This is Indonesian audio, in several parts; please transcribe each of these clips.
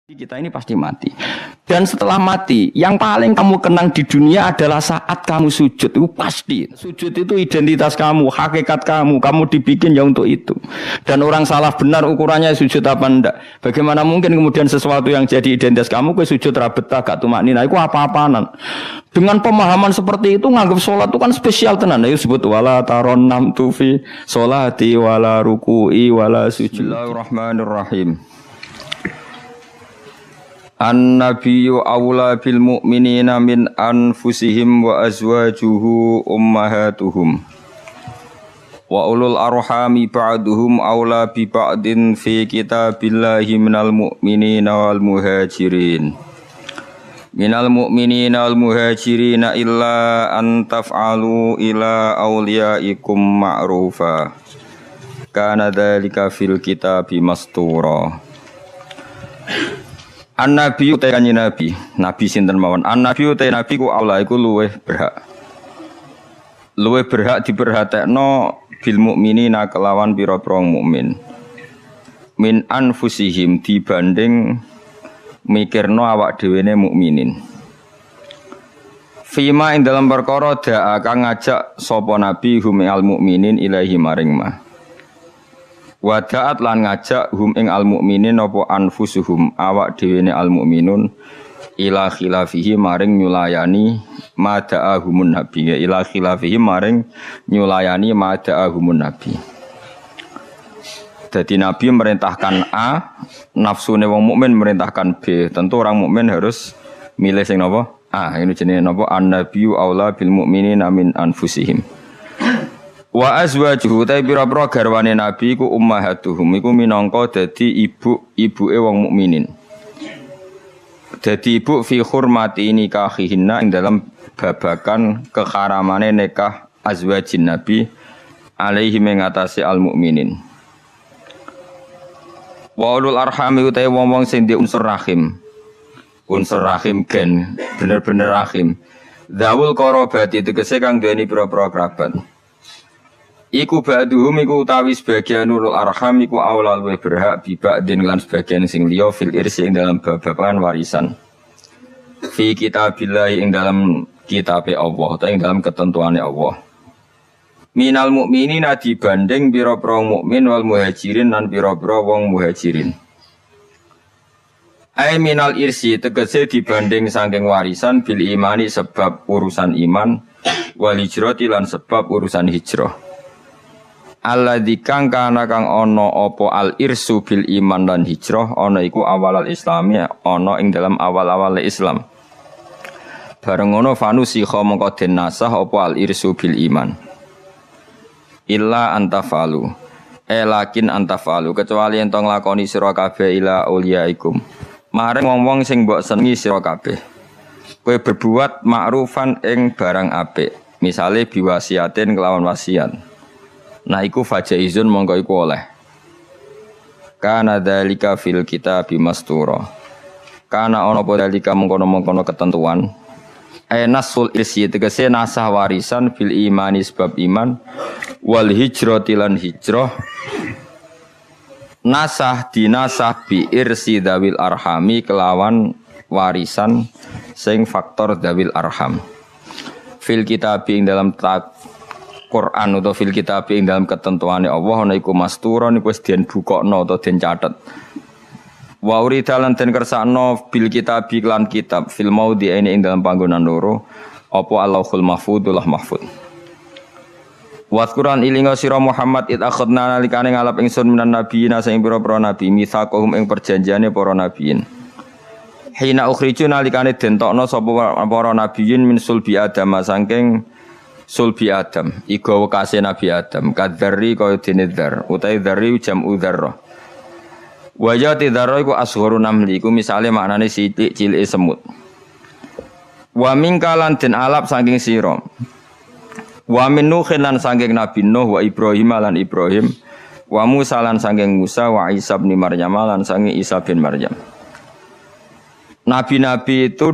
Kita ini pasti mati. Dan setelah mati, yang paling kamu kenang di dunia adalah saat kamu sujud. Itu pasti. Sujud itu identitas kamu, hakikat kamu. Kamu dibikin ya untuk itu. Dan orang salah benar ukurannya sujud apa enggak. Bagaimana mungkin kemudian sesuatu yang jadi identitas kamu ke sujud rabetah gak tumaknina. Itu apa-apaanan. Dengan pemahaman seperti itu nganggap sholat itu kan spesial tenan. Ayo sebut wala taron nam tufi sholati wala ruku'i wala sujud. Bismillahirrahmanirrahim. An-nabiyyu awla bil mu'minina min anfusihim wa azwajuhu ummahatuhum wa ulul arhami ba'duhum awla bi ba'din fi kitabillahi minal mu'minina wal muhajirin illa an taf'alu ila awliyaikum ma'rufa kana dzalika fil kitabi mastura. An-nabi utai kanjeng Nabi sinten mawon. An-nabi utai nabi ku Allah iku luweh berhak diperhatekno bil mukminina kelawan pira-pira mukmin. Min anfusihim dibanding mikirno awak dhewene mukminin. Fima ing dalam perkara da'a kang ngajak sapa nabi hum al mukminin ilahi maring ma. Wada'at lan ngajak hum ing al mukminin apa anfusuhum awak dhewene al mukminun ila khilafihi maring nyulayani mada'ahumun nabi ila khilafihi maring nyulayani mada'ahumun nabi. Jadi nabi merintahkan A, nafsune wong mukmin merintahkan B. Tentu orang mukmin harus milih sing napa? A. Ini jenenge napa? An-nabiyyu aula bil mukminina min anfusihim. Wa azwajuhu ta pira-pira garwane nabi iku ummahatuhum iku minangka dadi ibuke wong mukminin. Dadi ibu fi hurmati nikahihinna ing dalam babakan keharamane nikah azwajin nabi alaihi mengatasi al mukminin. Wa ulul arhami utahe wong-wong sing di unsur rahim. Unsur rahim gen bener-bener rahim. Zawul qarabati tegese kang duweni pira-pira kerabat. Iku ba'duhum iku utawi sebagian ulul arham iku awlal wa berhak biba'din lan sebagian sing liya fil irsi ing dalam babakan warisan. Fi kitabillahi ing dalam kitabe Allah atau ing dalam ketentuane Allah. Minal mukminina dibanding pira-pira mukmin wal muhajirin lan pira-pira wong muhajirin. Ai minal irsi tegese dibanding saking warisan bil imani sebab urusan iman wal hijrati lan sebab urusan hijrah. Alladzi kang kana kang ana apa al irsu bil iman lan hijrah ana iku awal al islami ana ing dalam awal-awal Islam. Bareng ngono fanusikha mongko den nasah apa al irsu bil iman. Illa antafalu. Lakin antafalu kecuali ento nglakoni sira kabeh ila auliyaikum. Maring wong-wong sing mbok senengi sira kabeh. Kowe berbuat ma'rufan ing barang apik. Misale biwasiatin kelawan wasiat. Nah iku fajaizun mongko iku oleh. Kana dzalika fil kitabi mastura. Kana ana apa dzalika mengkono-mengkono ketentuan. Nasul irsi tegese nasah warisan fil imani sebab iman wal hijrati lan hijrah. Nasah dinasah bi irsi dawil arhami kelawan warisan sing faktor dawil arham. Fil kitabi ing dalam Quran atau fil kitab ing dalam ketentuane Allah ana iku masturon iku wis den bukokno atau den catet. Wa urida lan den kersakno bil kitab lan kitab fil maudi ing dalam panggonan loro apa Allahul mahfudullah mahfud. Wa Quran ilinga sira Muhammad id akhadna nalikane ngalap ingsun minan nabiyina sing pira-pira nabi mitsaqahum ing perjanjiane para nabiyin. Hina ukhriju nalikane den tokno sapa para nabiyin min sulbi Adam saking sulbi Adam, iku wakase Nabi Adam, kadzarri kaya dene dzar, utahe dzarri jam'u dzarrah. Wajati dzarrah iku asgharu namli, iku misale maknane sithik cilike semut. Wa mingkalan den alap saking sira. Wa min Nuhin lan saking Nabi Nuh wa Ibrahim lan Ibrahim, wa Musa lan saking Musa wa Isa bin Maryam lan saking Isa bin Maryam. Nabi-nabi itu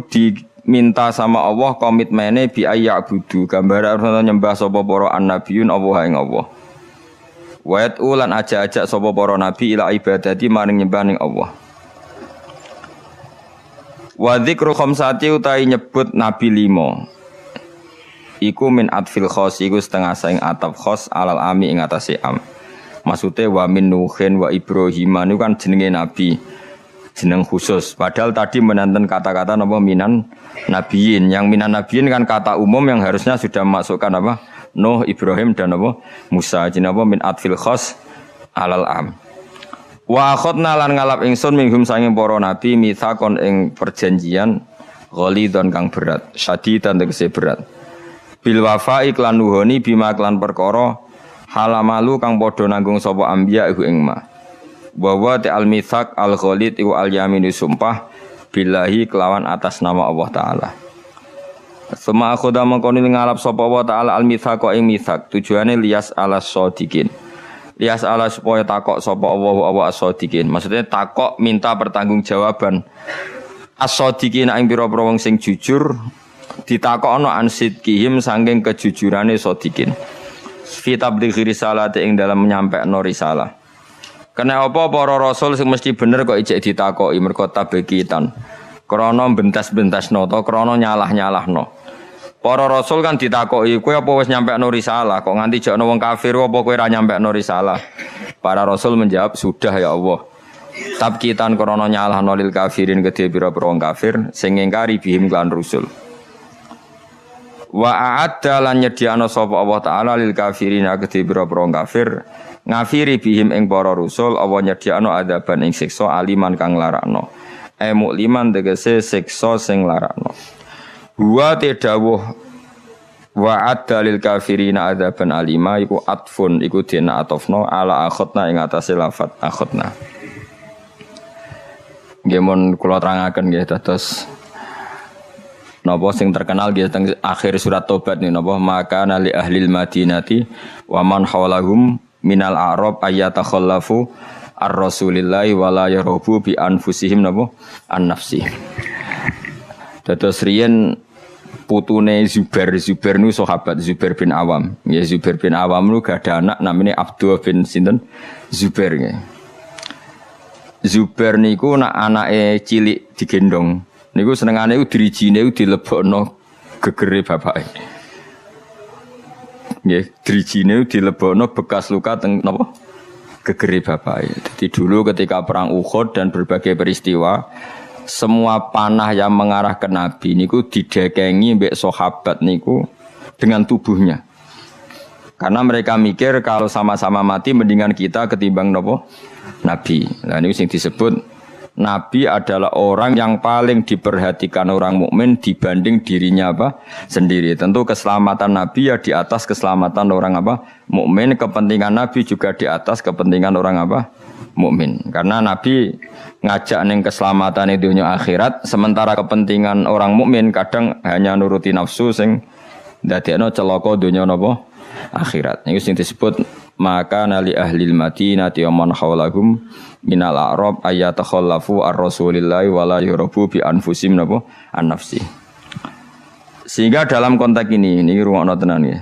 minta sama Allah komitmennya bi ayya'budu gambar arep nyembah sapa para annabiyun Allah ing Allah. Wa ulan aja-aja sapa para nabi ila ibadati maring nyembah ning Allah. Wa dzikru khamsati utai nyebut nabi 5. Iku min atfil khos iku setengah saing ataf khos alal ami ing atase am. Maksudnya wa min Nuhin wa Ibrahim itu kan jenenge nabi. Jeneng khusus. Padahal tadi menanten kata-kata napa minan nabiyin. Yang minan nabiyin kan kata umum yang harusnya sudah masukkan apa? Nuh, Ibrahim dan apa? Musa. Jeneng apa min atfil khos alal am. Wa akhadna lan ngalap ingsun minhum sanging para nabi mitsakon ing perjanjian ghalidon kang berat, syadidan tegese berat. Bil wafa iklan nuhoni bima klan perkara halamalu kang padha nanggung sapa anbiya iku ing ma. Bahwa ta'al mitsak al-ghalid iku al-yaminu sumpah billahi kelawan atas nama Allah Ta'ala. Sema akhoda mengkoni ngalap sapa Allah Ta'ala al-mitsak kok ing mitsak tujuane lias ala shodikin. Lias ala supaya takok sapa Allah as-shodikin. Maksudnya takok minta pertanggungjawaban as-shodikin ing pira-pira wong sing jujur ditakokno an sidqihim saking kejujurane shodikin. Fi tablighi risalati ing dalam menyampaikan risalah. Karena apa para rasul sing mesti bener kok ijek ditakoki mergo tabekitan. Krana bentas-bentasno to krana nyalah-nyalahno. Para rasul kan ditakoki, kowe apa wis nyampekno risalah kok nganti jakno wong kafir apa kowe ora nyampekno risalah. Para rasul menjawab, "Sudah ya Allah." Tabkitan krana nyalahno lil kafirin kedhe pira-pira wong kafir sing ngingkari bihim lan rusul. Wa a'adda lan nyediakno sapa Allah Ta'ala lil kafirin kedhe pira-pira wong kafir ngafiri bihim ing para rusul Allah nyediakno adaban ing siksa aliman kang larakno mukliman tegese siksa sing larakno huwa tedawuh wa adalil kafirina adaban alima iku atfun iku dina atofno ala akhotna ing atase lafat akhotna nggih mun kula terangaken nggih dados napa sing terkenal nggih teng akhir surat Tobat napa maka nali ahlil madinati wa man hawlahum minal a'rab ayatakhallafu ar-rasulillahi wala yarubu bi anfusihim napa an-nafsi. Dados riyen putune Zubair nu sahabat Zubair bin Awam. Ya Zubair bin Awam nu gak ada anak namanya Abdullah bin sinten Zubair nggih. Zubair niku nak anake cilik digendong. Niku senengane dirijine dilebokno gegere bapake. Nggih, drijine dilebokno bekas luka teng napa? Gegere bapake. Jadi dulu ketika perang Uhud dan berbagai peristiwa, semua panah yang mengarah ke Nabi niku didekengi mbek sahabat niku dengan tubuhnya. Karena mereka mikir kalau sama-sama mati mendingan kita ketimbang napa? Nabi. Nah niku sing disebut Nabi adalah orang yang paling diperhatikan orang mukmin dibanding dirinya apa sendiri. Tentu keselamatan Nabi ya di atas keselamatan orang apa mukmin. Kepentingan Nabi juga di atas kepentingan orang apa mukmin. Karena Nabi ngajak neng keselamatan di dunia akhirat, sementara kepentingan orang mukmin kadang hanya nuruti nafsu sing dadekno celaka dunia napa akhirat. Niku sing disebut maka nali ahlil madinati wa man hawlahum minal a'rab ayatakhallafu ar-rasulillahi wala yurabu bi anfusim napa an-nafsi. Sehingga dalam konteks ini rungokno tenan ya.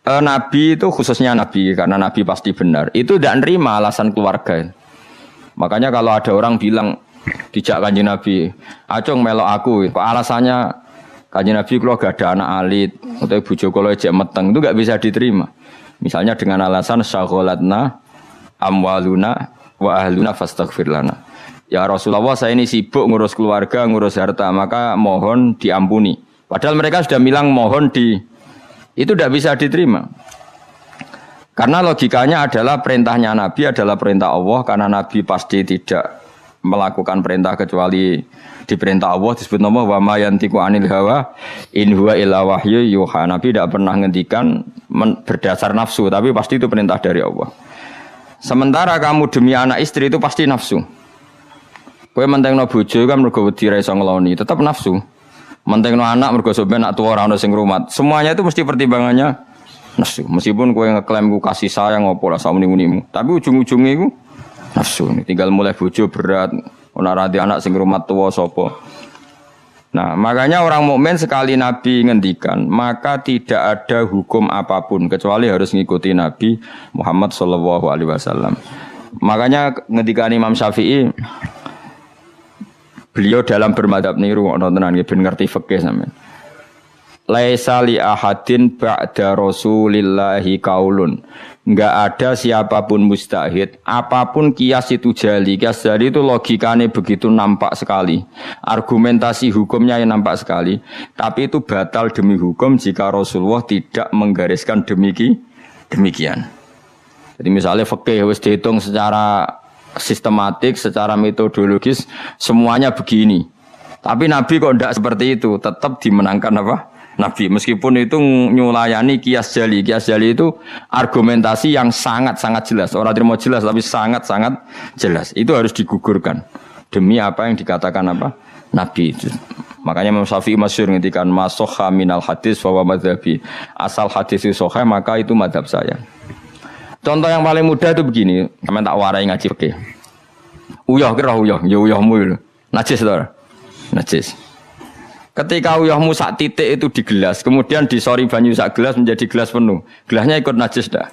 Nabi itu khususnya Nabi karena Nabi pasti benar. Itu tidak nerima alasan keluarga. Makanya kalau ada orang bilang dijak Kanjeng Nabi, "Acung melok aku." Kok alasannya Kanjeng Nabi kalau gak ada anak alit atau bojo kula ejek meteng itu enggak bisa diterima. Misalnya dengan alasan syaghalatna amwaluna wa ahluna fastaghfir lana. Ya Rasulullah, saya ini sibuk ngurus keluarga, ngurus harta, maka mohon diampuni. Padahal mereka sudah bilang mohon itu tidak bisa diterima. Karena logikanya adalah perintahnya Nabi adalah perintah Allah, karena Nabi pasti tidak melakukan perintah kecuali diperintah Allah, disebut nama wa ma yantiqu anil hawa in huwa illa wahyu yuha. Nabi tidak pernah ngendikan berdasar nafsu, tapi pasti itu perintah dari Allah. Sementara kamu demi anak istri itu pasti nafsu. Kowe mentengno bojo kan mergo wedi ra iso ngloni, tetap nafsu. Mentengno anak mergo sampeyan anak tuwa ora ono sing ngrumat. Semuanya itu mesti pertimbangannya nafsu. Meskipun kowe ngeklaim ku kasih sayang apa lah samuni-munimu, tapi ujung-ujungnya iku nafsu. Tinggal mulai bojo berat, ora rati anak sing ngrumat tuwa sapa. Nah, makanya orang mukmin sekali Nabi ngendikan, maka tidak ada hukum apapun kecuali harus ngikuti Nabi Muhammad sallallahu alaihi wasallam. Makanya ngendikan Imam Syafi'i, Beliau dalam bermadzhab niru ono tenan ben ngerti fikih sampean. Laisa li ahadin ba'da Rasulillahi kaulun. Enggak ada siapapun mustahid, apapun kias itu jali. Kias jali itu logikanya begitu nampak sekali. Argumentasi hukumnya yang nampak sekali. Tapi itu batal demi hukum jika Rasulullah tidak menggariskan demikian. Jadi misalnya fikih wis dihitung secara sistematik, secara metodologis semuanya begini. Tapi Nabi kok tidak seperti itu, tetap dimenangkan apa? Nabi, meskipun itu nyulayani kias jali. Kias jali itu argumentasi yang sangat-sangat jelas. Orang terima jelas tapi sangat-sangat jelas. Itu harus digugurkan demi apa yang dikatakan apa? Nabi itu. Makanya Imam Syafi'i masyhur ngendikan masokha minal hadis wa madhabi. Asal hadis itu sahih maka itu madhab saya. Contoh yang paling mudah itu begini, kami tak warai ngaji fikih. Uyah kira uyah, ya uyahmu. Najis to. Najis. Ketika uyahmu sak titik itu di gelas, kemudian disori banyu sak gelas menjadi gelas penuh. Gelasnya ikut najis dah.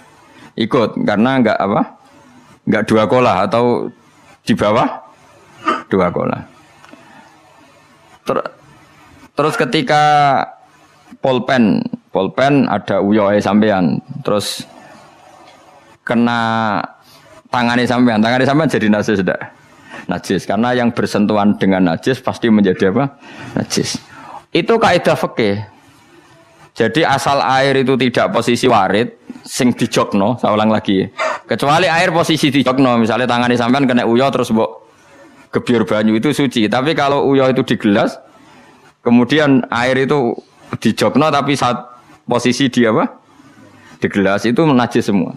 Ikut karena enggak apa? Enggak dua kolah atau di bawah dua kolah. Terus ketika polpen ada uyah sampean, terus kena tangannya sampean jadi najis dah. Najis karena yang bersentuhan dengan najis pasti menjadi apa? Najis. Itu kaidah fikih. Jadi asal air itu tidak posisi warid sing dijokno, saya ulang lagi. Kecuali air posisi dijokno, misalnya tangannya sampean kena uyah terus mbok gebyur banyu itu suci. Tapi kalau uyah itu di gelas, kemudian air itu dijokno tapi saat posisi di apa? Di gelas itu najis semua.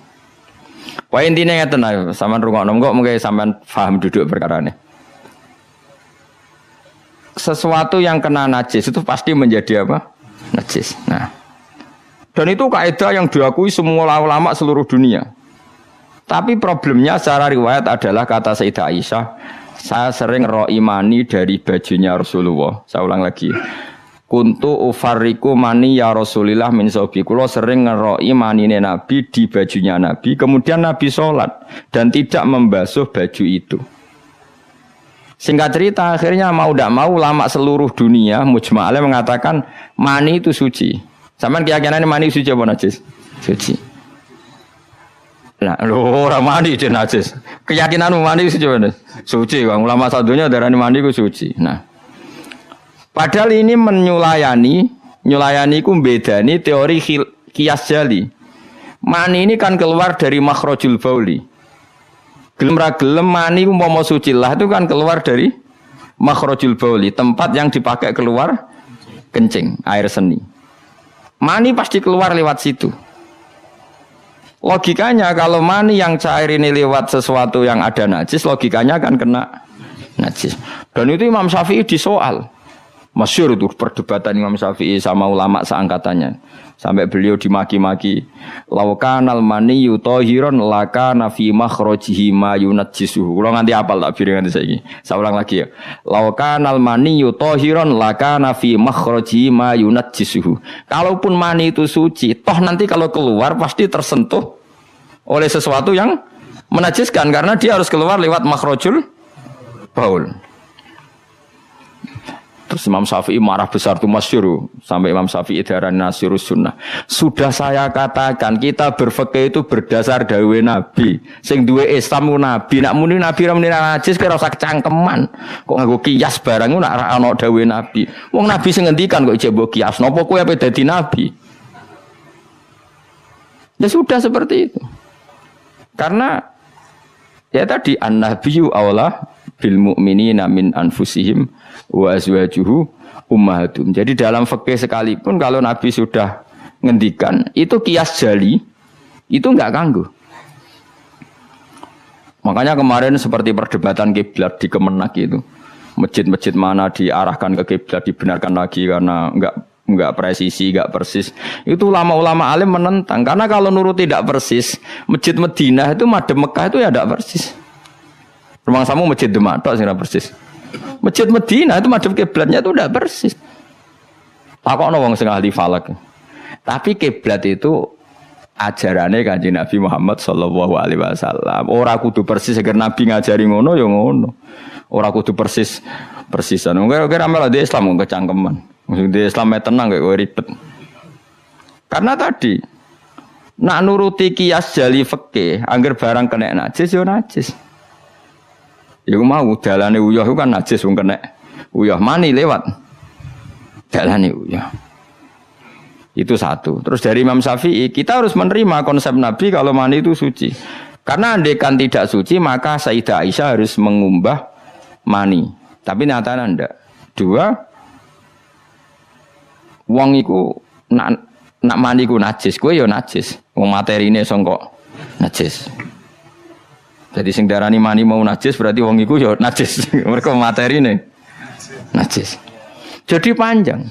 Poin intinya ngeten ae, sampean rungokno kok mengke sampean paham duduk perkara ini. Sesuatu yang kena najis itu pasti menjadi apa? Najis. Nah, dan itu kaidah yang diakui semua ulama seluruh dunia. Tapi problemnya secara riwayat adalah kata Sayyidah Aisyah, saya sering ro'i mani dari bajunya Rasulullah. Saya ulang lagi. Kuntu ufarriku mani ya Rasulillah min sobi. Kulo sering ngeroi manine Nabi di bajunya Nabi. Kemudian Nabi sholat dan tidak membasuh baju itu. Singkat cerita akhirnya mau tidak mau ulama seluruh dunia mujma'alnya mengatakan mani itu suci. Sampeyan keyakinannya mani suci apa najis? Suci. Nah, orang mani itu najis. Keyakinanmu mani suci apa najis? Suci. Ulama satunya darani mani itu suci. Nah, padahal ini nyulayani ku bedani teori kias jali. Mani ini kan keluar dari makhrajul bauli. Gelem ra gelem mani umpama suci lah itu kan keluar dari makhrajul bauli, tempat yang dipakai keluar kencing, air seni. Mani pasti keluar lewat situ. Logikanya kalau mani yang cair ini lewat sesuatu yang ada najis, logikanya akan kena najis. Dan itu Imam Syafi'i disoal. Masyhur itu perdebatan Imam Syafi'i sama ulama seangkatannya. Sampai beliau dimaki-maki. Laukanal mani yutahiron lakana fi makhrajihi ma yunajjisuhu. Kalau nganti apal tak biring nganti saiki. Saya ulang lagi ya. Laukanal mani yutahiron lakana fi makhrajihi ma yunajjisuhu. Kalaupun mani itu suci, toh nanti kalau keluar pasti tersentuh oleh sesuatu yang menajiskan karena dia harus keluar lewat makhrajul baul. Terus Imam Syafi'i marah besar itu masyhur sampai Imam Syafi'i darani nasirus sunnah. Sudah saya katakan kita berfikih itu berdasar dawuh Nabi. Sing duwe Islam Nabi, nak muni Nabi ra muni najis kira usah kecangkeman. Kok nganggo kias barang nak ra ana dawuh Nabi. Wong Nabi sing ngendikan kok ijek mbok kias. Napa kowe ape dadi nabi? Ya sudah seperti itu. Karena ya tadi an-nabiyyu aula bil mu'minina min anfusihim wa azwajuhu ummahatum. Jadi dalam fikih sekalipun kalau Nabi sudah ngendikan itu kias jali itu enggak ganggu. Makanya kemarin seperti perdebatan kiblat di Kemenak itu. Masjid-masjid mana diarahkan ke kiblat dibenarkan lagi karena enggak presisi, enggak persis. Itu ulama-ulama alim menentang karena kalau nurut tidak persis, Masjid Madinah itu madhep Mekah itu ya enggak persis. Rumah samu Masjid Demak tok sing persis. Masjid Madinah itu madhep kiblatnya itu tidak persis. Takokno wong sing ahli falak. Tapi kiblat itu ajarane Kanjeng Nabi Muhammad sallallahu alaihi wasallam. Ora kudu persis agar Nabi ngajari ngono ya ngono. Ora kudu persis Persisan. Kira-kira malah di Islam kecangkeman. Di Islam tenang kayak ribet. Karena tadi nak nuruti kias jali fikih, angger barang kena najis yo najis. Ya mau dalane uyah kan najis wong kena uyah mani lewat. Dalane uyah. Itu satu. Terus dari Imam Syafi'i kita harus menerima konsep Nabi kalau mani itu suci. Karena andekan tidak suci maka Sayyidah Aisyah harus mengumbah mani. Tapi nyatanya ndak. Dua, wong iku nak mani ku najis, kowe ya najis. Wong materine sangka najis. Jadi sing darani mani mau najis berarti wong iku ya najis. Mergo materine najis. Jadi panjang.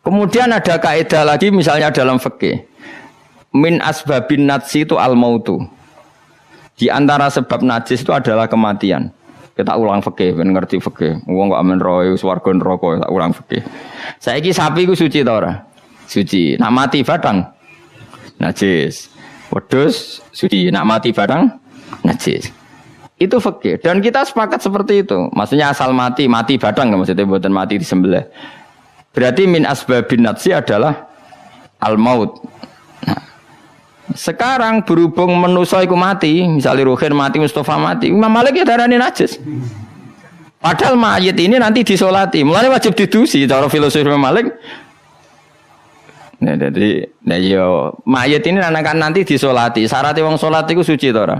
Kemudian ada kaidah lagi misalnya dalam fikih. Min asbabin najsi itu al-mautu. Di antara sebab najis itu adalah kematian. Kita ulang fikih, ben ngerti fikih. Wong kok amen roe swarga neraka, tak ulang fikih. Saiki sapi ku suci ta ora? Suci. Nak mati badang najis. Wedhus suci. Nak mati badang najis. Itu fikih. Dan kita sepakat seperti itu. Maksudnya asal mati badang maksudnya mboten mati disembelih. Berarti min asbabin najsi adalah al-maut. Nah, sekarang berhubung manusa iku mati, misalnya Ruhin mati, Mustafa mati, Imam Malik ya darani najis. Padahal mayit ini nanti disolati, mulane wajib didusi cara filosofi Imam Malik. Nah, jadi yo mayit ini akan nanti disolati. Syaratnya wong salat iku suci ta ora?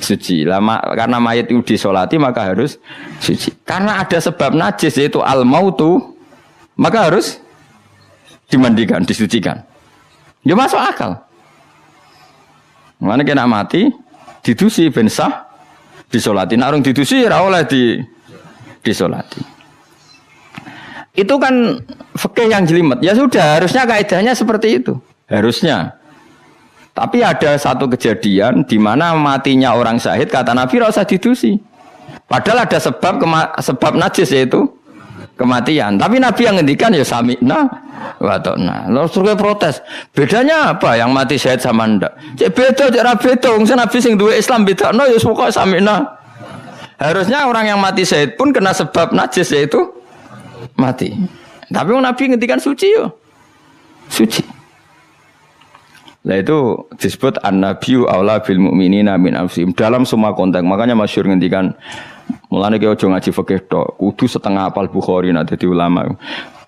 Suci. Lama karena mayit itu disolati maka harus suci. Karena ada sebab najis yaitu al-mautu, maka harus dimandikan, disucikan. Ya masuk akal. Mana kena mati, didusi ben sah, disolati. Nak urung didusi ora oleh disolati. Itu kan fikih yang jelimet. Ya sudah, harusnya kaidahnya seperti itu. Harusnya. Tapi ada satu kejadian di mana matinya orang syahid kata Nabi ora usah didusi. Padahal ada sebab najis yaitu kematian. Tapi Nabi yang ngendikan ya sami'na wa ta'na. Lalu suruh protes. Bedanya apa yang mati syahid sama ndak? Cek beda, cek ra beda. Wong Nabi sing duwe Islam bedakno ya pokoke sami'na. Harusnya orang yang mati syahid pun kena sebab najis yaitu mati. Tapi Nabi ngendikan suci yo. Suci. Lah itu disebut an-nabiyyu aula bil mu'minina min anfusihim dalam semua konteks. Makanya masyhur ngendikan mulane ki aja ngaji fikih tok, kudu setengah hafal Bukhari nek dadi ulama.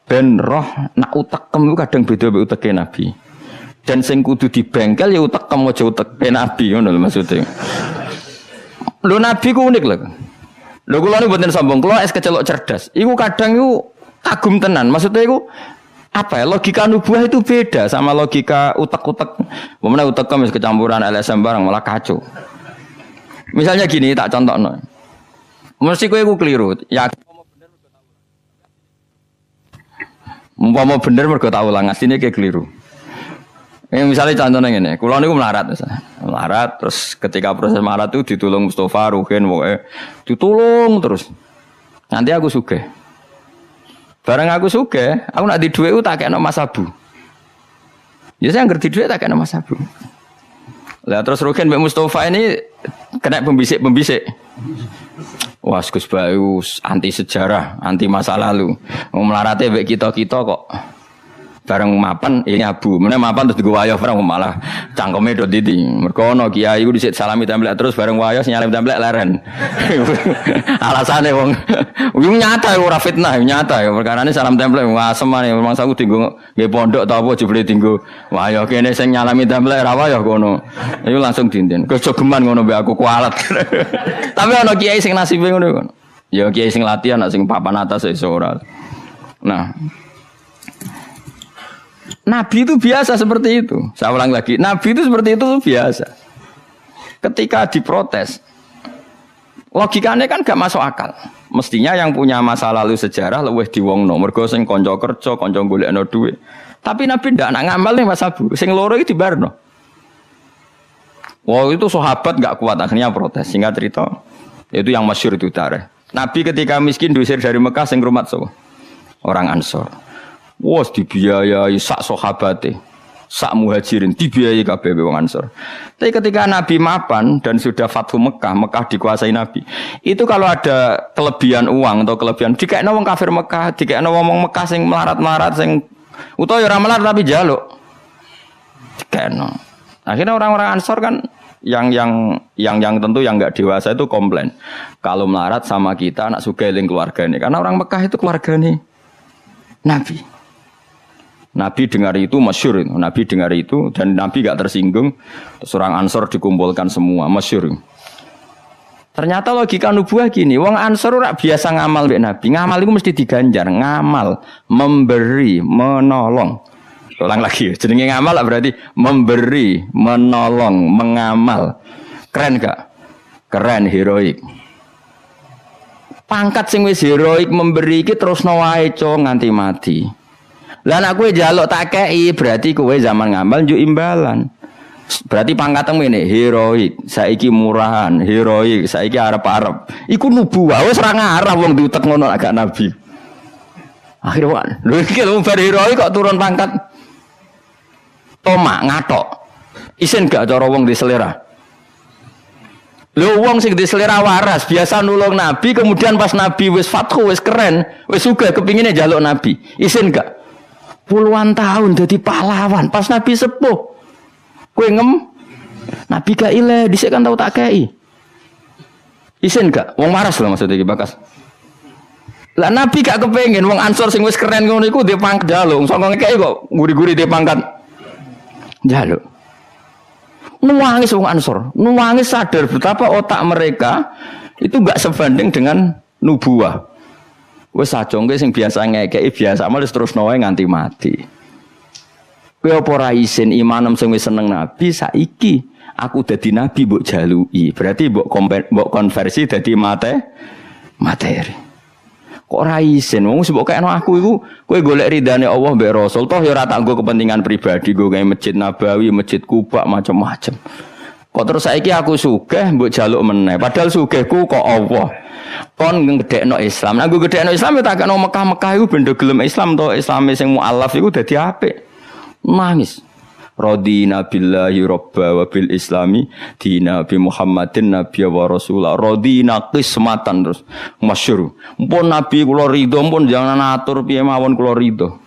Ben roh nak utekem ku kadang beda mek uteke Nabi. Dan sing kudu dibengkel ya utekem aja uteke Nabi ngono lho maksudnya. Lho Nabi ku unik lho. Lho kula niku mboten sombong, kula es kecelok cerdas. Iku kadang iku kagum tenan. Maksudnya iku apa ya? Logika nubuah itu beda sama logika utek-utek. Pemene utekem wis kecampuran LSM barang malah kacau. Misalnya gini tak contohno. Mesti kowe iku keliru. Ya umpama bener mergo tak ulang asline ki keliru. Misalnya contohnya ngene, kula niku melarat misalnya. Melarat terus ketika proses melarat itu ditulung Mustafa, Ruhin, pokoke ditulung terus. Nanti aku sugih. Bareng aku sugih, aku nak di dhuwit tak kena Mas Abu. Ya saya ngerti dhuwit tak kena Mas Abu. Lah terus Ruhin mbek Mustafa ini kena pembisik-pembisik. Wah, Gus Bayu anti sejarah, anti masa lalu. Mau melarate mbek kita-kita kok bareng mapan ini Abu. Meneh mapan terus digo wayah bareng malah cangkeme do didi. Mergo ana kiai iku dhisik salami templek terus bareng wayah sinyalim templek leren. Alasane wong nyata ora fitnah, nyata ya perkarane salam templek ngasem ae mangsa aku dienggo nggih pondok ta apa jebule dienggo wayah kene sing nyalami templek ra wayah kono. Iku langsung dinten. Kejogeman ngono mbek aku kualat. Tapi ana kiai sing nasibe ngono. Ya kiai sing latihan sing papan atas iso ora. Nah, Nabi itu biasa seperti itu. Saya ulang lagi, Nabi itu seperti itu biasa. Ketika diprotes, logikanya kan gak masuk akal. Mestinya yang punya masa lalu sejarah luwih diwongno, mergo sing kanca kerja, kanca golekno dhuwit. Tapi Nabi ndak nak ngamal ning Mas Abu, sing loro iki dibarno. Wah, itu sahabat gak kuat akhirnya protes. Singkat cerita, itu yang masyhur itu tarikh. Nabi ketika miskin diusir dari Mekah sing rumat so, orang Ansor. Wah, dibiayai sak sahabate. sak muhajirin dibiayai kabeh wong Ansor. Tapi ketika Nabi mapan dan sudah Fathu Mekah, Mekah dikuasai Nabi. Itu kalau ada kelebihan uang atau kelebihan dikekno wong kafir Mekah, dikekno wong Mekah sing melarat-melarat sing utawa ya ora melarat tapi njaluk. Dikekno. Akhirnya orang-orang Ansor kan yang tentu yang enggak dewasa itu komplain. Kalau melarat sama kita anak sugih eling keluargane. Karena orang Mekah itu keluargane Nabi. Nabi dengar itu masyhur. Nabi dengar itu dan Nabi enggak tersinggung. Terus orang Ansor dikumpulkan semua masyhur. Ternyata logika nubuah gini, wong Ansor ora biasa ngamal mbek Nabi. Ngamal itu mesti diganjar, ngamal, memberi, menolong. Ulang lagi, jenenge ngamal berarti memberi, menolong, mengamal. Keren gak? Keren, heroik. Pangkat sing wis heroik memberi iki terusno wae nganti mati. Lah nek kowe njaluk tak kei berarti kowe zaman ngamal njuk imbalan. Berarti pangkatmu ini heroik, saiki murahan, heroik, saiki arep-arep. Iku nubuwah wis ora ngarah wong diutek ngono agak Nabi. Akhirnya lho iki lho bar heroik kok turun pangkat. Tomak ngatok. Isin gak cara wong di selera. Lho wong sing di selera waras biasa nulung Nabi, kemudian pas Nabi wis fathu wis keren, wis sugih kepingine njaluk Nabi. Isin gak? Puluhan tahun jadi pahlawan pas Nabi sepuh. Kowe Nabi gak ile dhisik kan tau tak kei. Isin gak? Wong waras lho maksudnya iki bakas. Lah Nabi gak kepengin wong Ansor sing wis keren ngono iku dhe pangkat njaluk, sok ngekeki kok guri-guri dhe pangkat. Njaluk. Nuwangis wong Ansor, nuwangis sadar betapa otak mereka itu enggak sebanding dengan nubuah. Wis sajongke sing biasa ngekeki biasa malah terus noe nganti mati. Kowe apa ora isin imanem sing wis seneng Nabi saiki aku dadi nabi mbok jaluki. Berarti mbok konversi dadi materi. Kok ora isin wong sebab kayakno aku iku kowe golek ridane Allah mbek Rasul toh ya ora tak nggo kepentingan pribadi nggo gawe Masjid Nabawi, Masjid Kuba macam-macam. Kok terus saiki aku sugih mbok jaluk meneh padahal sugihku kok Allah. Kon ngedekno Islam. Nah nggo gedekno Islam ya tak kena Mekah-Mekah iku bendo gelem Islam to Islame sing mualaf iku dadi apik. Nangis. Radina billahi robba wa bil islami dina bi Muhammadin nabiyya wa rasulah. Radina qismatan terus masyhur. Mpun nabi kula ridho mpun jangan atur piye mawon kula ridho.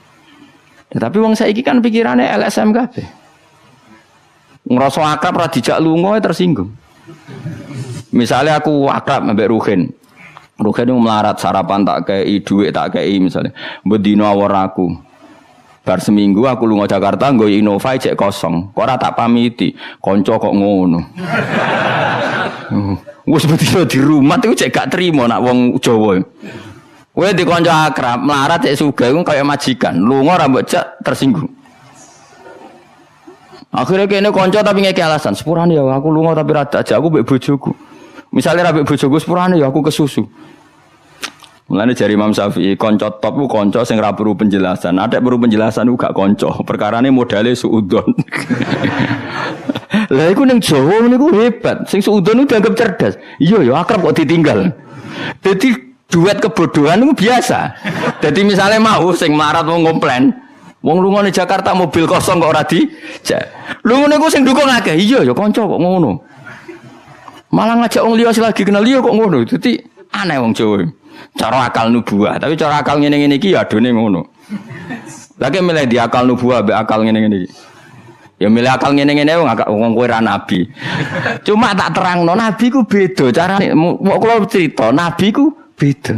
Ya, tapi wong saiki kan pikirane LSM kabeh. Ngrasa akrab ra dijak lunga tersinggung. Misalnya aku akrab mbek Ruhin. Ruhin itu melarat sarapan tak kei dhuwit tak kei misalnya. Mbedino awor aku. Bar seminggu aku lunga Jakarta nggo Innova cek kosong. Kok ora tak pamiti, kanca kok ngono. Wis bedino di rumah iku cek gak trimo nak wong Jawa. Kowe di kanca akrab, melarat cek sugih iku kaya majikan. Lunga ora mbok jak tersinggung. Akhirnya kene kanca tapi ngeki alasan, sepurane ya aku lunga tapi ra ajak aku mbek bojoku. Misale ra mbek bojoku sepurane ya aku kesusu. Mulane jari Imam Syafi'i kanca top ku kanca sing ra perlu penjelasan. Ada perlu penjelasan ku gak kanca. Perkarane modale suudon. Lah iku ning Jawa niku hebat. Sing suudon ku dianggap cerdas. Iya ya akrab kok ditinggal. Dadi duet kebodohan niku biasa. Dadi misale mau sing melarat wong komplain, wong lunga ning Jakarta mobil kosong kok ora dijak. Lho ngene ku sing dukung akeh. Iya ya kanca kok ngono. Malah ngajak wong liya lagi kenal liya kok ngono. Dadi aneh wong Jawa. Cara akal nubuah, tapi cara akal ngene-ngene iki ya adone ngono. Lagi milih di akal nubuah mbek akal ngene-ngene iki. Ya milih akal ngene-ngene wong kowe ra nabi. Cuma tak terangno nabi ku beda carane. Kok kula cerita nabi ku beda.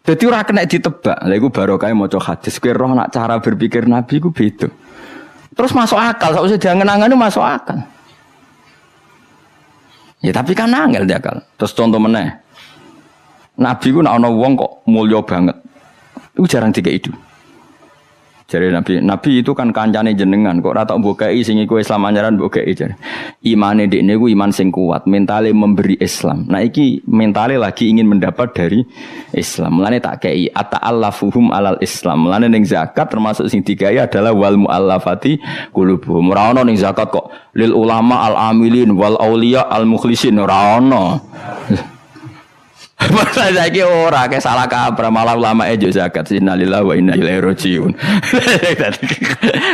Dadi ora kena ditebak. Lha iku barokah maca hadis. Kowe roh nak cara berpikir nabi ku beda. Terus masuk akal, sausé diangen-angene masuk akal. Ya tapi kan angel dia akal. Terus contoh meneh. Nabi ku nek ana wong kok mulya banget. Iku jarang dikeki itu. Jare Nabi itu kan kancane jenengan kok ora tok mbokeki sing iku Islam anyaran mbokeki jare. Imane dekne ku iman sing kuat, mentale memberi Islam. Nah iki mentale lagi ingin mendapat dari Islam. Mulane tak kei ata'allafuhum alal Islam. Mulane ning zakat termasuk sing digawe adalah wal muallafati qulubuhum. Ora ono ning zakat kok lil ulama al amilin wal auliya al mukhlisin ora ono. Saiki ora kayak salah kaprah malah ulama ejo zakat innalillahi wa inna ilaihi rajiun.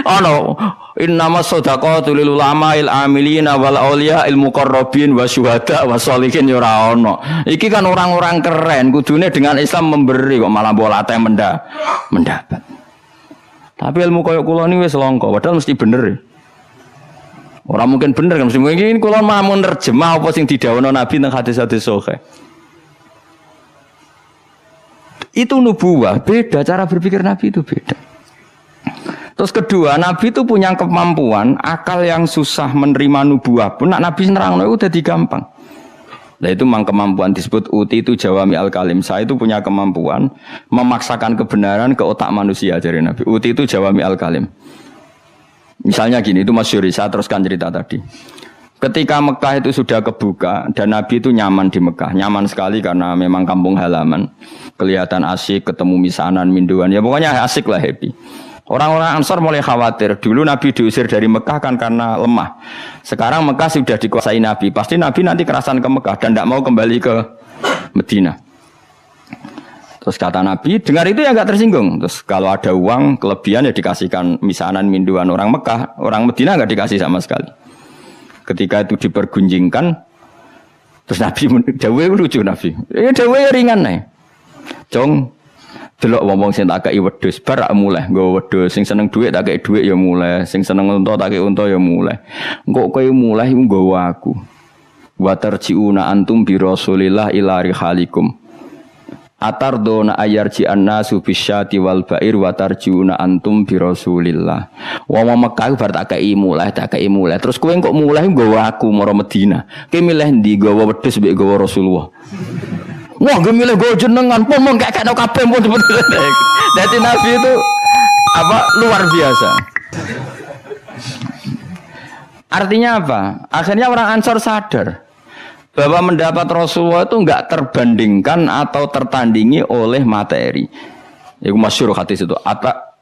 Ono innama shadaqatu lil ulama il amilina wal auliya il muqarrabin wa syuhada wa sholihin yo ora ono. Iki kan orang-orang keren kudune dengan Islam memberi kok malah bolate mendapat. Tapi ilmu koyo kula ni wis langka padahal mesti bener. Orang mungkin bener kan mesti mungkin kula mau nerjemah apa sing didhawuhna Nabi nang hadis-hadis sahih. Itu nubuwah, beda cara berpikir Nabi itu beda. Terus kedua, Nabi itu punya kemampuan akal yang susah menerima nubuwah pun Nabi nerangno itu jadi gampang. Nah itu memang kemampuan disebut uti itu jawami al-kalim. Saya itu punya kemampuan memaksakan kebenaran ke otak manusia dari Nabi. Uti itu jawami al-kalim. Misalnya gini, itu masyhur, saya teruskan cerita tadi. Ketika Mekah itu sudah kebuka dan Nabi itu nyaman di Mekah, nyaman sekali karena memang kampung halaman, kelihatan asik, ketemu misanan, minduan, ya pokoknya asik lah, happy. Orang-orang Ansor mulai khawatir, dulu Nabi diusir dari Mekah kan karena lemah. Sekarang Mekah sudah dikuasai Nabi, pasti Nabi nanti kerasan ke Mekah dan tidak mau kembali ke Medina. Terus kata Nabi, dengar itu ya enggak tersinggung. Terus kalau ada uang, kelebihan ya dikasihkan misanan, minduan orang Mekah, orang Medina enggak dikasih sama sekali. Ketika itu dipergunjingkan, terus Nabi dawe lucu Nabi. Dawe ringan nih. Jong, delok wong sing tak kei wedhus, bar mulai nggo wedhus, sing seneng dhuwit tak kei dhuwit ya mulai, sing seneng unta tak kei unta ya mulai. Engko kowe mulai nggawa aku. Wa tarjiuna antum bi Rasulillah ila rihalikum. Atardona ayarji annasu bisyati wal ba'ir wa tarjiuna antum bi Rasulillah. Wong Mekah bar tak kei mulai. Terus kowe kok mulai nggawa aku mara Madinah. Kowe milih ndi nggawa wedhus mbek nggawa Rasulullah? Wah, gue milih nggawa jenengan pun mong gak kena kabeh pun. Dadi Nabi itu apa luar biasa. Artinya apa? Akhirnya orang Ansor sadar bahwa mendapat Rasulullah itu enggak terbandingkan atau tertandingi oleh materi. Iku masyhur hadis itu.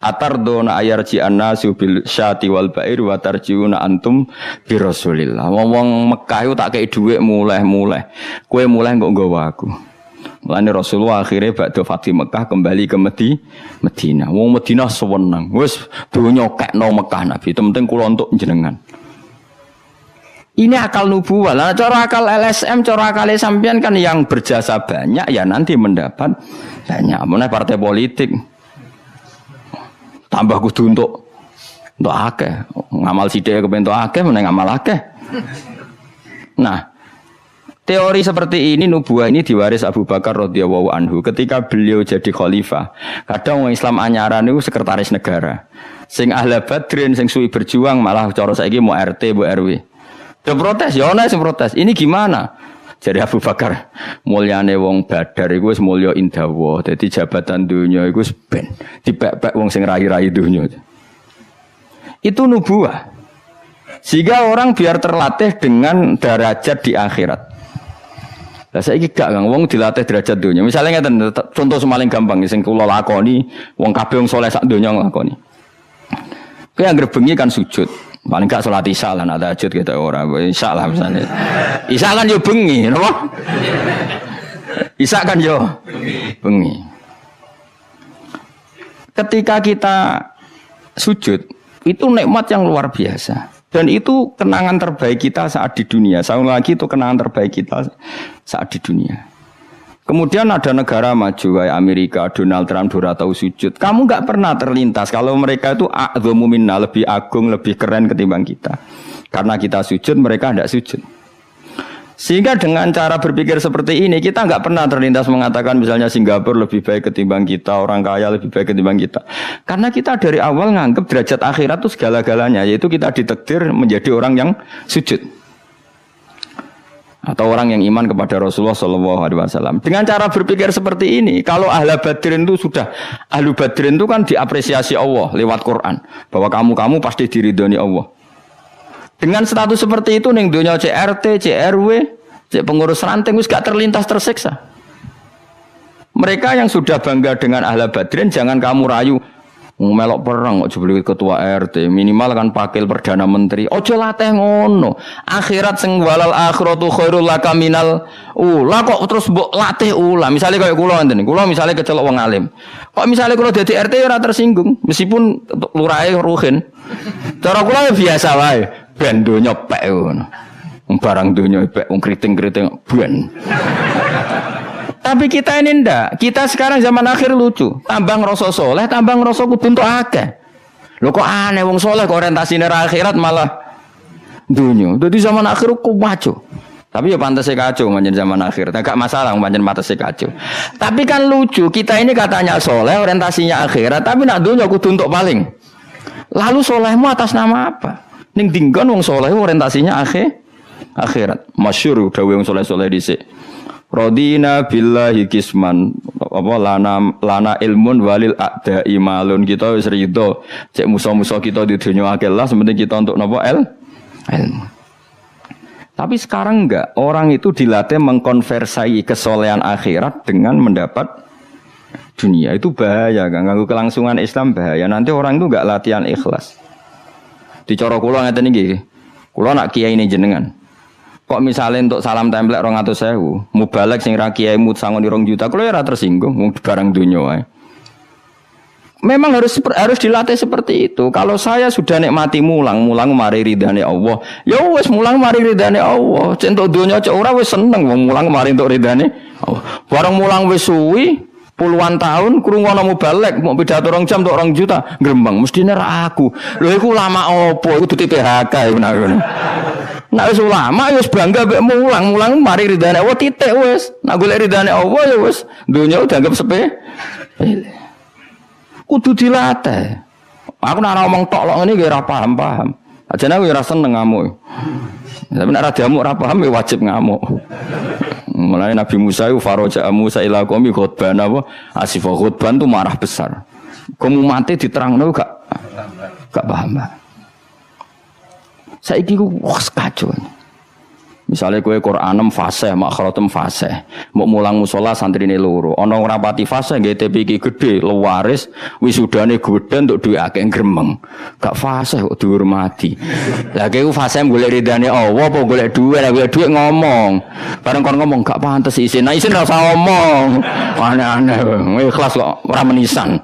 Atardona ayarji annasu bil syati wal ba'ir wa tarjiuna antum bi Rasulillah. Wong Mekah itu tak kei dhuwit mulai. Kowe mulai kok nggawa aku. Mulane Rasulullah akhirnya badhe Fatih Mekah kembali ke Medina. Wong Medina seneng. Wis donya kekno Mekah Nabi. Itu penting kula untuk jenengan. Ini akal nubuwah. Lah cara akal LSM, cara akal sampean kan yang berjasa banyak ya nanti mendapat banyak. Meneh partai politik tambah kudu untuk akeh. Ngamal sithik kepen untuk akeh meneh ngamal akeh. Nah, teori seperti ini nubuwah ini diwaris Abu Bakar radhiyallahu anhu ketika beliau jadi khalifah. Kadang orang Islam anyaran itu sekretaris negara. Sing ahli Badrin sing suwi berjuang malah cara saiki mau RT, mau RW. Dia protes, ya ana sing protes. Ini gimana? Jadi Abu Bakar, mulyane wong Badar iku wis mulya indawa. Dadi jabatan dunya iku wis ben dipek-pek wong sing rai-rai dunya. Itu nubuwah. Sehingga orang biar terlatih dengan derajat di akhirat. Lah saiki gak Kang wong dilatih derajat dunya. Misalnya ngeten contoh semaling gampang sing kula lakoni, wong kabeh wong saleh sak donya nglakoni. Kowe anggere bengi kan sujud. Paling gak sholat isya lah, ada tahajud kita orang isya lah misalnya. Isya kan yo bengi, napa? Isya kan yo bengi. Ketika kita sujud, itu nikmat yang luar biasa. Dan itu kenangan terbaik kita saat di dunia. Sekali lagi itu kenangan terbaik kita saat di dunia. Kemudian ada negara maju kayak Amerika, Donald Trump ora tahu sujud. Kamu enggak pernah terlintas kalau mereka itu a'dzamu minna, lebih agung, lebih keren ketimbang kita. Karena kita sujud, mereka enggak sujud. Sehingga dengan cara berpikir seperti ini kita enggak pernah terlintas mengatakan misalnya Singapura lebih baik ketimbang kita, orang kaya lebih baik ketimbang kita. Karena kita dari awal nganggap derajat akhirat itu segala-galanya, yaitu kita ditakdir menjadi orang yang sujud. Atau orang yang iman kepada Rasulullah SAW. Dengan cara berpikir seperti ini, kalau ahlu badrin itu kan diapresiasi Allah lewat Quran, bahwa kamu pasti diridhoni Allah. Dengan status seperti itu ning donya CRT, CRW, pengurus ranting wis gak terlintas tersiksa. Mereka yang sudah bangga dengan ahlu badrin jangan kamu rayu. Melok perang kok jebule ketua RT, minimal kan pakil perdana menteri. Ojo latih ngono. Akhirat sing walal akhiratu khairul laka minal ula kok terus mbok latih ula. Misale kaya kula ngenten. Kula misale kecelok wong alim. Kok misale kula dadi RT ora tersinggung meskipun lurahe ruhin. Cara kula ya biasa wae. Ben donya pek ngono. Barang donya pek wong kriting-kriting ben. Tapi kita ini ndak. Kita sekarang zaman akhir lucu. Tambang ngrasa soleh, tambang ngrasa kudu entuk akeh. Lho kok aneh wong soleh kok orientasine ra akhirat malah dunya. Dadi zaman akhir kok maco. Tapi ya pantas kacau manjen zaman akhir. Enggak masalah manjen pantas kacau. Tapi kan lucu, kita ini katanya soleh, orientasinya akhirat, tapi nak dunya kudu entuk paling. Lalu solehmu atas nama apa? Ning dinggon wong soleh orientasinya akhirat. Masyhur dawuh wong soleh-soleh dhisik. Rodina billahi kisman apa lana ilmun walil a'da'i malun. Kita wis rido cek musuh-musuh kita di dunia akeh lah sementing kita untuk napa ilmu. Tapi sekarang enggak, orang itu dilatih mengkonversai kesolehan akhirat dengan mendapat dunia. Itu bahaya kan, ganggu kelangsungan Islam bahaya. Nanti orang itu enggak latihan ikhlas. Dicara kula ngeten iki. Kula nak kiai ini jenengan. Kok misalnya untuk salam template 200.000, mubalek sing ra kiai musangon 2 juta, kalau ya ora tersinggung wong barang dunya wae. Memang harus dilatih seperti itu. Kalau saya sudah nikmati mulang mari ridane Allah. Ya wis mulang mari ridane Allah. Cek entuk dunya cek ora wis seneng wong mulang mari entuk ridane Allah. Bareng mulang wis suwi puluhan tahun krungono mubalek mau pidato 2 jam untuk 2 juta grembang mestine ra aku. Lho iku ulama apa? Iku duti PHK ngono. Nek wis ulama wis bangga mbek mulang mari ridane Allah titik wis. Nek golek ridane Allah ya wis dunya dianggap sepele. Kudu dilatih. Aku nek ngomong tok lok ngene iki ora paham. Ajane aku ora seneng ngamuk. Tapi nek ora diamuk ora paham ya wajib ngamuk. Mulai Nabi Musa itu faraja Musa ila qaumi khutban apa? Asif khutban itu marah besar. Kamu mati diterangno gak paham. Saiki ku kacau. Misalnya kowe Qur'anem fasih, makhratem fasih. Mbok mulang musala santrine loro. Ana ora pati fasih nggih TV iki gedhe, lewaris, wisudane gedhe untuk duwe akeh gremeng. Gak fasih kok dihormati. Lah kowe fasih golek ridane Allah apa golek duwe? Lah golek duwe ngomong. Bareng kon ngomong gak pantes isin. Nah isin ora usah ngomong. Aneh-aneh. Ikhlas kok ora menisan.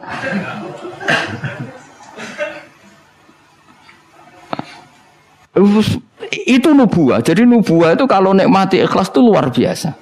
Itu nubuah. Jadi nubuah itu kalau nikmati ikhlas itu luar biasa.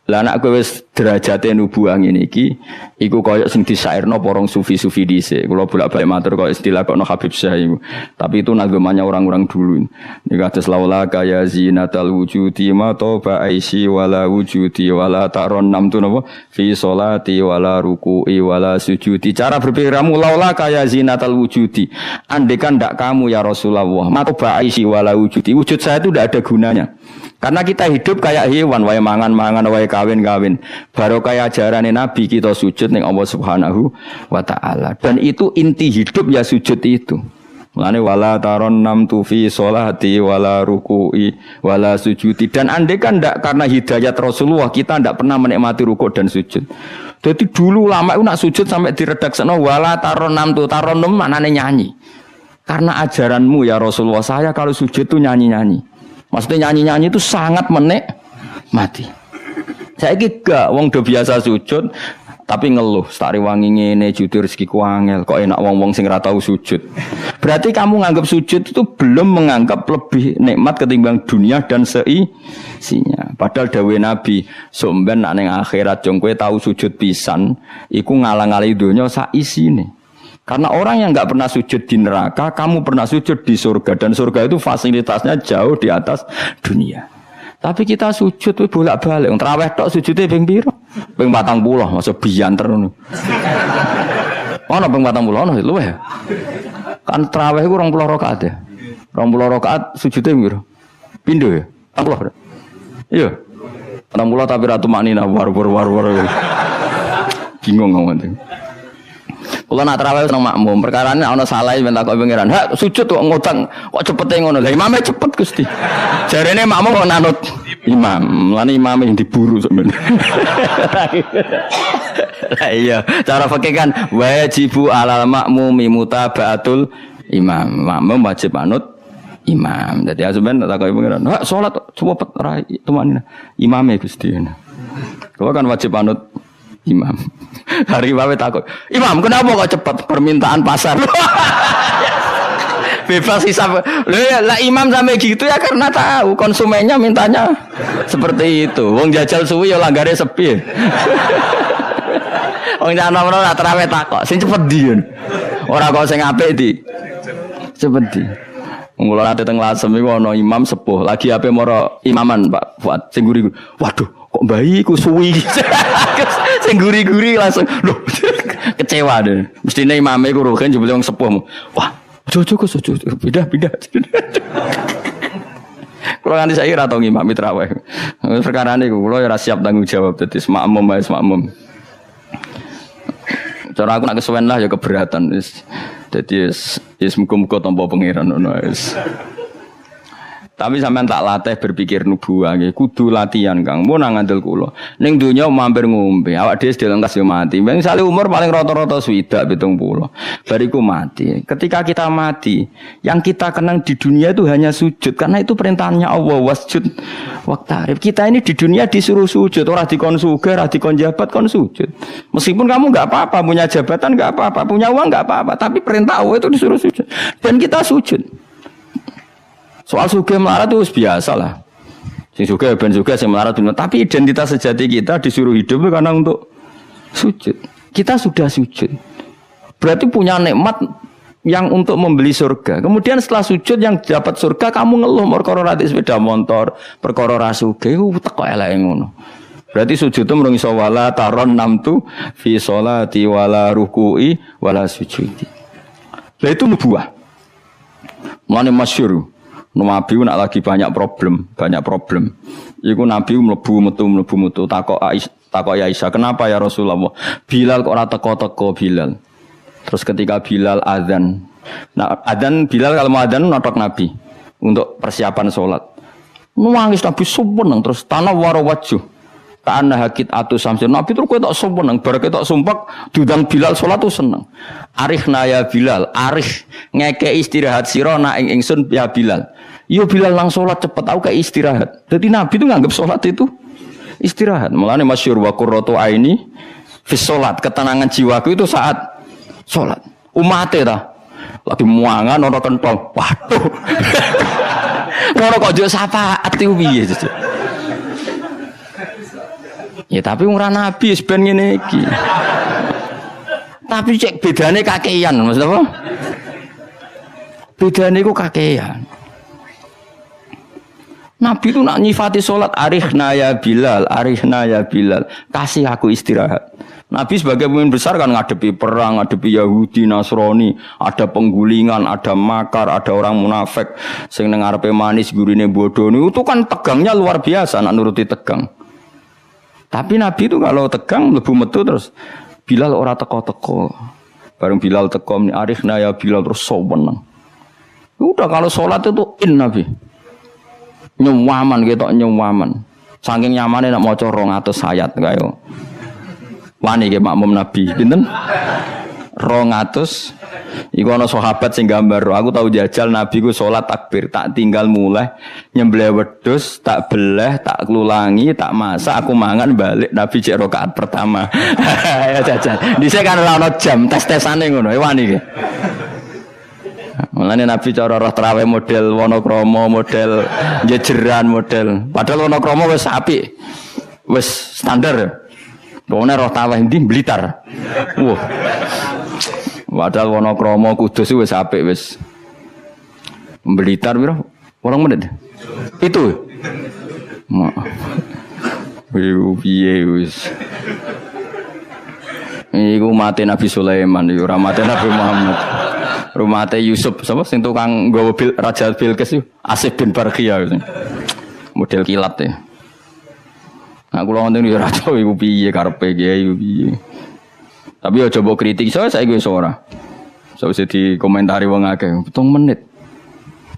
Lah anak kowe wis derajate nubuah ngene iki iku koyo sing disairno porong sufi-sufi dhisik. Kula bolak-balik matur koyo istilah kono Habib Syah iku. Tapi itu nagamanya orang-orang dulu. Nika atas laula kaya zinatal wujudi ma toba aisi wala wujudi wala taron namtu napa fi sholati wala ruku'i wala sujudi. Cara berpikirmu laula kaya zinatal wujudi. Andekan ndak kamu ya Rasulullah ma toba aisi wala wujudi. Wujud saya itu ndak ada gunanya. Karena kita hidup kayak hewan, wae mangan-mangan, wae kawin-kawin. Baru kayak ajaran Nabi kita sujud ning Allah Subhanahu wa taala. Dan itu inti hidup ya sujud itu. Mulane wala taron nam tu fi sholati wala ruku'i wala sujudi. Dan andai kan ndak karena hidayat Rasulullah kita ndak pernah menikmati rukuk dan sujud. Jadi dulu lama itu nak sujud sampai diredaksekno wala taron nam tu taron maknane nyanyi. Karena ajaranmu ya Rasulullah saya kalau sujud itu nyanyi-nyanyi. Maksudnya nyanyi-nyanyi itu sangat menikmati. Saya gak wong do biasa sujud tapi ngeluh, stari wangi ngene judi rezekiku angel, kok enak wong-wong sing ora tau sujud. Berarti kamu nganggap sujud itu belum menganggap lebih nikmat ketimbang dunia dan seisinya. Padahal dawuh Nabi, somben nek ning akhirat jong kowe tau sujud pisan, iku ngalang-alangi donya sak isine. Karena orang yang enggak pernah sujud di neraka, kamu pernah sujud di surga. Dan surga itu fasilitasnya jauh di atas dunia. Tapi kita sujud itu bolak-balik. Terawih tok sujudnya ping piro? Ping 40, masuk bianter ngono. Ono ping 40 ono luwih. Kan terawih iku 20 rakaat ya. 20 rakaat sujudnya piro? Pindho ya? 40. Iya. 60 tapi ratu maknina war. Bingung ngomong. Kalau nak terawih seneng makmum, perkara ini ana salah ben takok pengiran. Hak sujud kok ngutang, kok cepete ngono. Lah imame cepet Gusti. Jarene makmum kok nanut imam. Lan imame yang diburu sampeyan. Lah iya, cara fikih kan wajibu alal makmumi mutabaatul imam. Makmum wajib manut imam. Jadi sampean tak kok pengiran. Hak salat cepet ra tumanina. Imame Gusti. Kau kan wajib manut imam. Hari bawe takut. Imam, kenapa kok cepat permintaan pasar? Bebas hisab. Lah imam sampai gitu ya karena tahu konsumennya mintanya seperti itu. Wong jajal suwi ya langgare sepi. Wong jana-jana ora trawe takok, sing cepet ndi. Ora kok sing apik di. Cepet di. Wong kula ate teng Lasem iku ana imam sepuh, lagi ape moro imaman Pak Fuad sing guri. Waduh, kok bayi ku suwi. Sing guri-guri langsung lho kecewa deh. Mestine imame ku rohen jebule wong sepuh. Wah, ojo pindah. Kalau nanti saya ora tau ngimami traweh. Perkara niku kula ya ora siap tanggung jawab dadi makmum. Cara aku nak kesuwen lah ya keberatan wis. Dadi wis muga-muga tampa pangeran ngono wis. Tapi sampean tak latih berpikir nubuwah nggih, kudu latihan Kang. Mun nang ngandel kula. Ning donya mampir ngombe, awak dhewe delengkas yo mati. Misale umur paling rata-rata 70. Bariku mati. Ketika kita mati, yang kita kenang di dunia itu hanya sujud karena itu perintahnya Allah wasjud waqtarib. Kita ini di dunia disuruh sujud, ora dikon sugih, ora dikon jabat kon sujud. Meskipun kamu enggak apa-apa, punya jabatan enggak apa-apa, punya uang enggak apa-apa, tapi perintah Allah itu disuruh sujud. Dan kita sujud. Soal sugih melarat itu biasa lah. Sing sugih ben sugih sing melarat bener. Tapi identitas sejati kita disuruh hidup karena untuk sujud. Kita sudah sujud. Berarti punya nikmat yang untuk membeli surga. Kemudian setelah sujud yang dapat surga kamu ngeluh perkara ra sepeda motor, perkara ra sugih teko eleke ngono. Berarti sujud itu mrung iso wala taron namtu fi sholati wala ruku'i wala sujudi. Lah itu nubuwah. Mulane masyhur. Nabi nak lagi banyak problem. Iku Nabi mlebu metu takok Aisyah, "Kenapa ya Rasulullah? Bilal kok ora teko-teko Bilal?" Terus ketika Bilal azan. Nah, azan Bilal kalau mau azan notok Nabi untuk persiapan salat. Nangis Nabi sumpah terus tanah warawaju. Ta'anna hakit atu samsir. Nabi terus kowe tok sumpah bar ketok sumpah diundang Bilal salat tuh seneng. Arihna ya Bilal, arih ngekei istirahat sira nak ing ingsun ya Bilal. Yo Bilal lang salat cepet aku kayak istirahat. Jadi Nabi itu nganggap salat itu istirahat. Mulane masyhur wa qurratu aini fi salat, ketenangan jiwaku itu saat salat. Umate ta lagi muangan ora kentong. Waduh. Ngono kok yo syafaat iku piye. Ya tapi ora Nabi wis ben ngene iki. Tapi cek bedane kakean, maksud apa? Bedane iku kakean. Nabi itu nak nyifati salat arihna ya Bilal, kasih aku istirahat. Nabi sebagai pemimpin besar kan ngadepi perang, ngadepi Yahudi, Nasrani, ada penggulingan, ada makar, ada orang munafik sing nang ngarepe manis gurine bodoh niku itu kan tegangnya luar biasa nak nuruti tegang. Tapi Nabi itu kalau tegang mlebu metu terus Bilal ora teko-teko. Bareng Bilal teko arifna ya Bilal terus soweneng. Udah kalau salat itu Nabi. Nyuwaman ketok nyuwaman. Saking nyamane nak maca 200 ayat kaya. Wani ge makmum Nabi, pinten? 200. Iku ana sahabat sing gambar, aku tahu jajal Nabi ku salat takbir, tak tinggal mulai nyembelih wedhus, tak beleh, tak klulangi, tak masak, aku mangan balik Nabi cek rakaat pertama. Ya jajal. Dhisik kan ora ana jam tes-tesane ngono, wani ge. Mulane Nabi cara roh traweh model Wonokrama, model jejeran, model. Padahal Wonokrama wis apik. Wis standar. Pokoknya roh traweh ndi Blitar. Wah. Padahal Wonokrama Kudus wis apik wis. Blitar piro? 8 menit. Itu. Piye wis. Iku mate Nabi Sulaiman, yo ora mate Nabi Muhammad. Rumate Yusuf sapa sing tukang nggawa Raja Bilqis yo Asif bin Barkhiyah model kilat ya. Nah kula ngoten yo ora tau iku piye karepe kiai piye. Tapi yo coba kritik saya wis ora. Sawise dikomentari wong akeh 7 menit.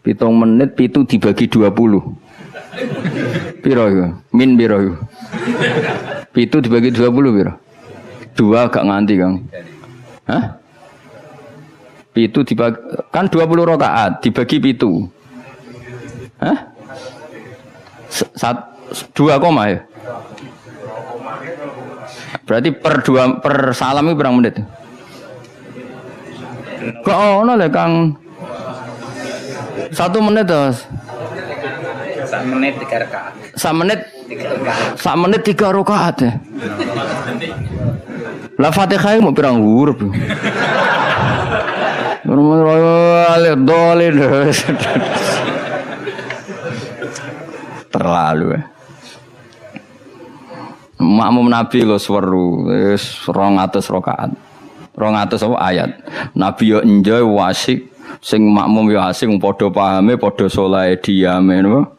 7 menit pitu dibagi 20. Piro iku? Min piro iku? Pitu dibagi 20 piro? 2 gak nganti, Kang. Hah? Pitu dibagi kan 20 rakaat dibagi pitu. Hah? 2 koma ya? Berarti per salam itu berapa menit? Kok ono le Kang? 1 menit terus. 1 menit 3 rakaat. 1 menit 3 rakaat ya. Lah Fatihah mau pirang huruf. Terlalu ya. Makmum Nabi lo seweru wis 200 rakaat. 200 apa ayat. Nabi yo enjoy wasik sing makmum yo asik padha pahame padha saleh diame napa.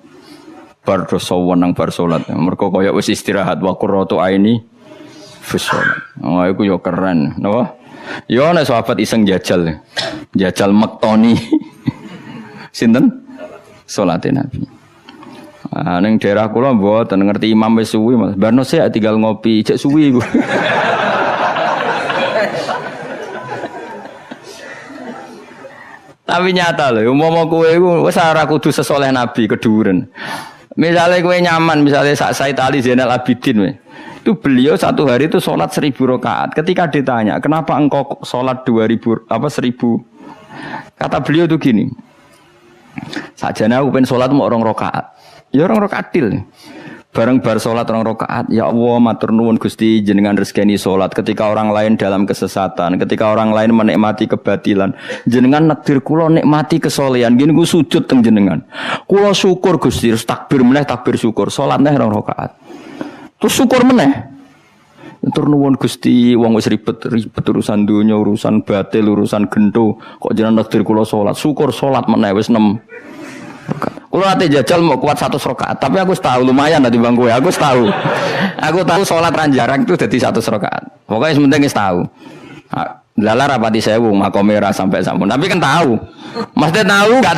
Bar dosa wenang bar salat. Mergo kaya wis istirahat wa qurratu aini fi salat. Oh iku yo keren napa. Yo nek sahabat iseng jajal. Jajal mektoni. Sinten? Salate Nabi. Ning daerah kula mboten ngerti imam wis suwi Mas. Barno sik tinggal ngopi cek suwi iku. Tapi nyata lho, umpama kowe iku wis ora kudu sesoleh Nabi keduren. Misalnya kowe nyaman, misalnya Said Ali Zainal Abidin we. Itu beliau satu hari itu sholat 1000 rakaat. Ketika ditanya, kenapa engkau sholat 1000 kata beliau itu gini. Sajane aku pengen sholat mau 2 rakaat. Ya 2 rakaat til. Bareng bar sholat 2 rakaat, ya Allah matur nuwun Gusti jenengan rezekani sholat ketika orang lain dalam kesesatan, ketika orang lain menikmati kebatilan, jenengan nakdir kula nikmati kesolehan, gini ku sujud teng jenengan. Kula syukur Gusti, takbir meneh takbir syukur, sholat neh 2 rakaat. Terus syukur meneh. Matur nuwun Gusti, wong wis ribet urusan dunya, urusan batil, urusan gento, kok jenengan nakdir kula sholat, syukur sholat meneh wis 6 rakaat. Kalau nanti jajal mau kuat 100 rakaat, tapi aku tahu lumayan tadi bang gue. Aku tahu sholat ranjarang itu jadi 100 rakaat. Pokoknya sementing tahu. Lala rapati sewu makomera sampai sampun. Tapi kan tahu, maksudnya tahu gak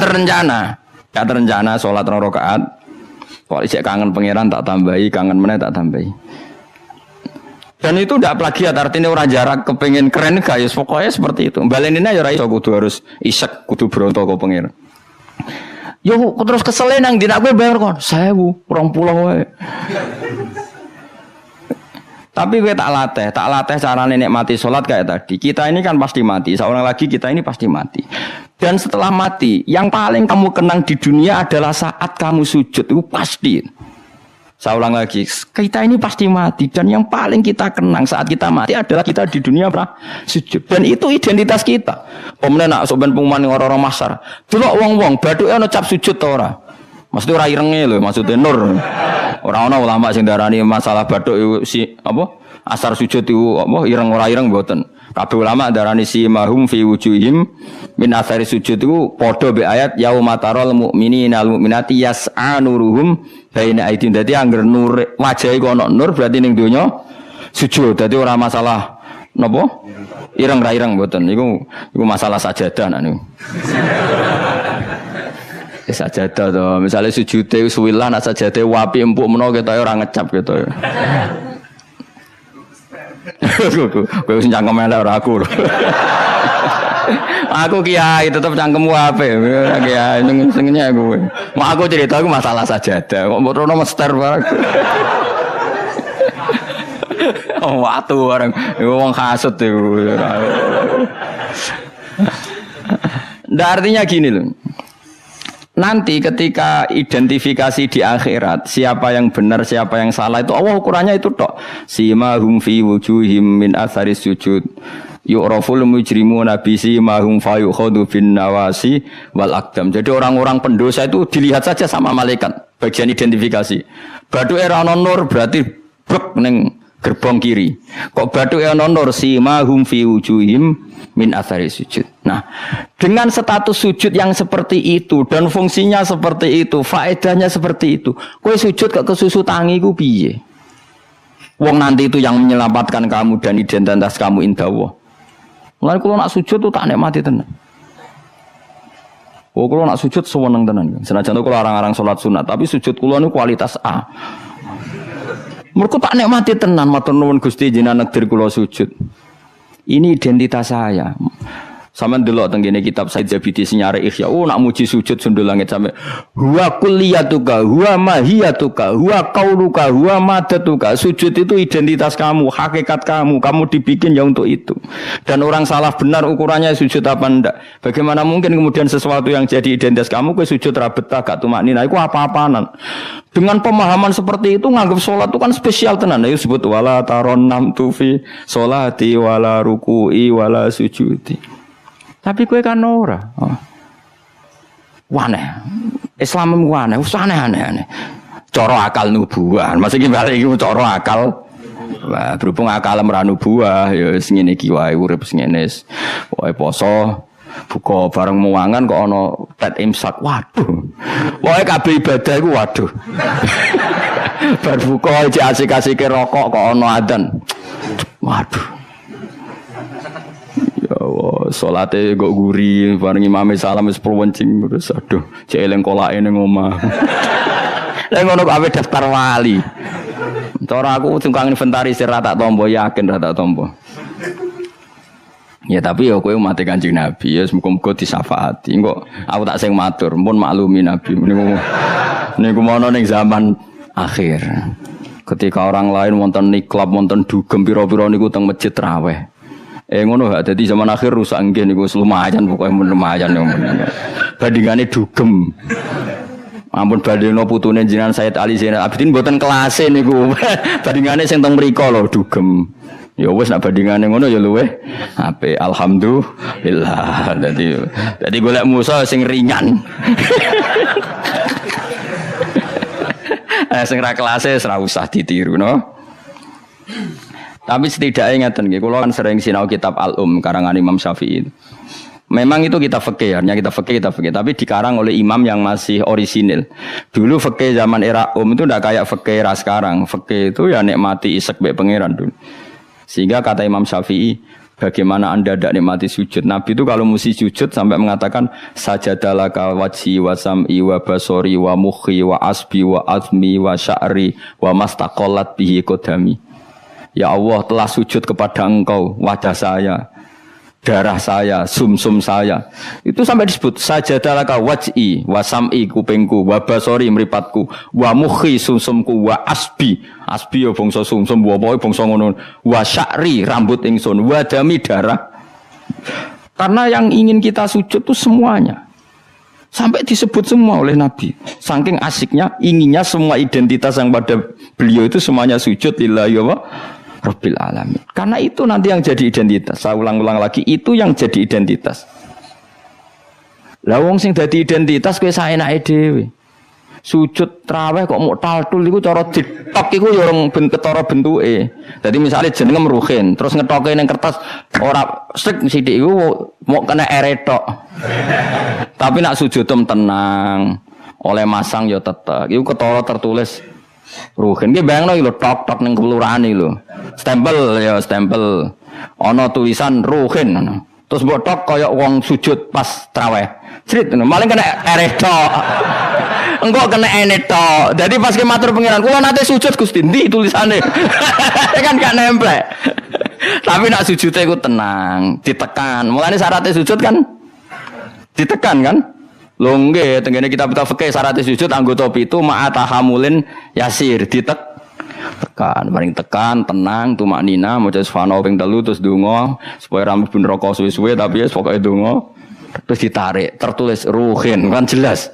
terencana sholat 2 rakaat. Kalau isek kangen pangeran tak tambahi, kangen meneh tak tambahi. Dan itu tidak plagiat, artinya orang jarak kepengen keren guys. Pokoknya seperti itu. Baleninnya ya iso kudu harus isek kudu bronto ke pangeran. Yo terus kesel nang dina kowe bayar kon 1000 20 wae. Tapi kowe tak latih carane nikmati salat kayak tadi. Kita ini kan pasti mati, seorang lagi kita ini pasti mati. Dan setelah mati, yang paling kamu kenang di dunia adalah saat kamu sujud, itu pasti. Saya ulang lagi, kita ini pasti mati dan yang paling kita kenang saat kita mati adalah kita di dunia sujud. Dan itu identitas kita. Pemenang nak soben pengumuman orang-orang masar. Delok wong-wong bathuke ana cap sujud ta ora? Maksudnya ora irenge lho, maksudnya nur. Ora ana ulama sing darani masalah bathuk si apa? Asar sujud itu apa ireng ora ireng mboten. Kabeh ulama darani si mahum fi wujuhim min asari sujud itu padha be ayat yauma taral mu'minina al mu'minati yas'a nuruhum baina aidin. Dadi angger nur wajahe kok ana nur berarti ning donya sujud. Dadi ora masalah napa? Ireng ra ireng mboten. Iku masalah sajadah nak niku. Sajadah to. Misale sujude suwilah nak sajadah wapi empuk menawa ketoke ora ngecap ketoke. Kowe sing cangkem elek ora aku lho. Aku kiai tetep cangkemmu apik. Kiai senengnya aku. Mau aku cerita aku masalah sajadah. Kok mbok rono mester bareng. Oh watu bareng. Iku wong kasut iku. Ndak artinya gini loh. Nanti ketika identifikasi di akhirat siapa yang benar siapa yang salah itu Allah ukurannya itu tok. Simahum fi wujuhim min atharis sujud. Yu'raful mujrimuna bi simahum fayukhadu bin nawasi wal aqdam. Jadi orang-orang pendosa itu dilihat saja sama malaikat bagian identifikasi. Bathuke ra ono nur berarti brek ning gerbong kiri. Kok bathuke ono nur simahum fi wujuhim min athari sujud. Nah, dengan status sujud yang seperti itu dan fungsinya seperti itu, faedahnya seperti itu. Kowe sujud kok kesusu tangi ku piye? Wong nanti itu yang menyelamatkan kamu dan identitas kamu indah Allah. Mulane kula nak sujud tuh tak nikmati tenan. Oh, kula nak sujud sewenang tenan. Senajan kula arang-arang salat sunat, tapi sujud kula niku kualitas A. Mergo tak nikmati tenan matur nuwun Gusti jenengan nekdir kula sujud. Ini identitas saya. Sampeyan delok teng kene kitab Said Zabidi Sinyare Ihya. Oh nak muji sujud sundul langit sampe huwa kulliyatuka, huwa mahiyatuka, huwa qauluka, huwa madatuka. Sujud itu identitas kamu, hakikat kamu. Kamu dibikin ya untuk itu. Dan orang salah benar ukurannya sujud apa ndak. Bagaimana mungkin kemudian sesuatu yang jadi identitas kamu ke sujud ra betah gak tumaknina iku apa-apanan. Dengan pemahaman seperti itu nganggap sholat itu kan spesial tenan. Ayo sebut wala taron tufi sholati wala ruku'i wala sujudi. Tapi kowe kan ora. Waneh. Islam waneh, aneh-aneh. Cara akal nubuah. Masih ki bali iki cara akal. Wah, berhubung akal ora nubuah ya wis ngene iki wae urip ngene. Pokoke poso buka bareng muangan kok ana tet imsak. Waduh. Pokoke kabeh ibadah iku waduh. Bar buka iki asik-asike rokok kok ana adzan. Waduh. Salate kok guri bareng imame salam wis peluncing terus aduh cek eling kolake ning omah. Lah ngono kok ape daftar wali. Cara aku tukang inventarisir ra tak tampa yakin ra tak tampa. Ya tapi ya kowe umat Kanjeng Nabi ya muga-muga disyafaati. Engko aku tak sing matur, pun maklumi Nabi niku mono ning zaman akhir. Ketika orang lain wonten niklab, wonten dugem pira-pira niku teng masjid raweh. Ngono gak dadi zaman akhir rusak nggih niku lumayan pokoke lumayan yo. Bandingane dugem. Ampun bandingno putune jenengan Said Ali Zainal Abidin mboten kelase niku. Bandingane sing teng mriko lho dugem. Ya wis nek bandingane ngono ya luweh apik alhamdulillah. Dadi golek musuh sing ringan. Sing ra kelase ora usah ditiru no. Tapi setidaknya ngeten nggih, kula kan sering sinau kitab Al-Um karangan Imam Syafi'i. Memang itu kita fikih, tapi dikarang oleh imam yang masih orisinil. Dulu fikih zaman era tidak kayak fikih era sekarang. Fikih itu ya nikmati isek bae pangeran dulu. Sehingga kata Imam Syafi'i, bagaimana Anda tidak nikmati sujud? Nabi itu kalau mesti sujud sampai mengatakan sajadalaka wajhi wa sam'i wa basori wa mukhi wa asbi wa azmi wa sya'ri wa mastaqallat bihi qadami. Ya Allah telah sujud kepada engkau, wajah saya, darah saya, sumsum saya. Itu sampai disebut sajadalaka waj'i wa sam'i kupingku, wa basori mripatku, wa mukhi sumsumku, wa asbi ya bangsa sumsum, wa pokoke bangsa ngono, wa sya'ri rambut ingsun, wa dami darah. Karena yang ingin kita sujud itu semuanya. Sampai disebut semua oleh Nabi. Saking asiknya, inginnya semua identitas yang pada beliau itu semuanya sujud lillahi wa Rabbil alamin. Karena itu nanti yang jadi identitas. Saya ulang-ulang lagi, itu yang jadi identitas. Lah wong sing dadi identitas kowe saenake dhewe. Sujud traweh kok mok taltul iku cara ditok iku ya orang ketara bentuke. Dadi misale jenenge Ruhin, terus ngetoke ning kertas ora sik sithik iku mok kena ere tok. Tapi nak sujud tenang, oleh masang ya tetek. Iku ketara tertulis Ruhin. Ki bayangno iki lho tok-tok ning kelurahan iki lho. Stempel ya stempel. Ana tulisan Ruhin ngono. Terus mbok tok kaya wong sujud pas traweh. Crit ngono, maling kena ereh tok. Engko kena ene tok. Dadi pas ke matur pangeran, kula nate sujud Gusti, ndi tulisane? Kan gak nempel. Tapi nak sujude iku tenang, ditekan. Mulane syaratnya sujud kan ditekan kan? Lho nggih, tengene kitab-kitab fikih syarat sujud anggota pitu ma'atahamulin yasir tekan, paling tekan, tenang, tumaknina, maca subhanallah ping 3 terus donga supaya rambut ben rokok suwe-suwe tapi wis pokoke donga terus ditarik, tertulis Ruhin kan jelas.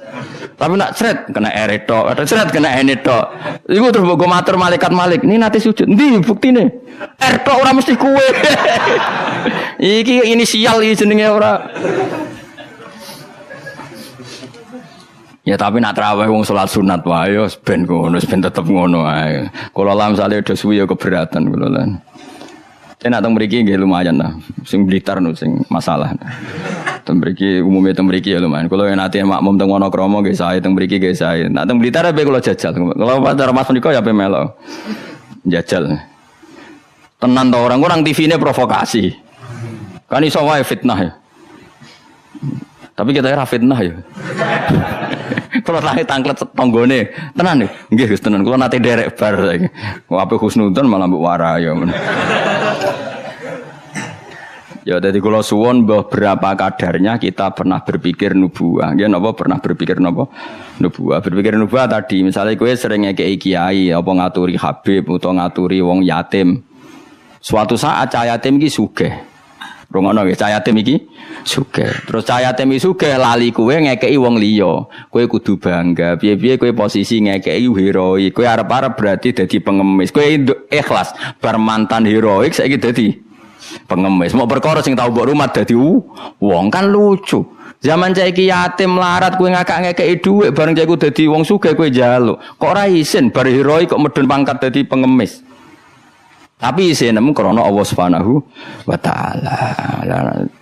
Tapi nak sret kena ere tok, atau sret kena ene tok. Iku terus mbok matur malaikat Malik, "Ini nate sujud. Ndi buktine?" Er tok ora mesti kuwe. Iki inisial iki jenenge ora. Ya tapi nak traweh wong salat sunat wae yo ben ngono, ben tetep ngono ae. Kula lam sale do suwi yo keberatan kula lan. Nek teng mriki nggih lumayan lah. Sing Blitar no sing masalah. Teng mriki umume teng mriki ya lumayan. Kula yen ate makmum teng Wonokromo nggih sae, teng mriki nggih sae. Nek teng Blitar ape kula jajal. Kalau Pak Mas menika ya ape melok. Jajal. Tenan to orang TV-ne provokasi. Kan iso wae fitnah ya. Tapi kita era fitnah ya. kula tanglet tanggane. Tenan nggih. Nggih Gus tenan. Kula nate derek bar saiki. Kok ape husnudzon malah mbok warai ya. Ya dadi kula suwun berapa kadarnya kita pernah berpikir nubuwah. Nggih napa pernah berpikir napa? Nubuwah. Berpikir nubuwah tadi misalnya kowe sering ngekeki kiai apa ngaturi habib utawa ngaturi wong yatim. Suatu saat cah yatim iki sugih. Rungono nggih cah yatim iki sugih. Terus cah yatim iki sugih lali kowe ngekeki wong liya. Kowe kudu bangga. Piye-piye kowe posisi ngekeki heroik. Kowe arep-arep berarti dadi pengemis. Kowe ikhlas bar mantan heroik saiki dadi pengemis. Mau perkara sing tau mbok rumat dadi wong kan lucu. Zaman saiki yatim melarat kowe ngakak-ngekeki dhuwit bareng cah iku dadi wong sugih kowe njaluk. Kok ora isin bar heroik kok medun pangkat dadi pengemis. Tapi isin nemu krana Allah Subhanahu wa taala.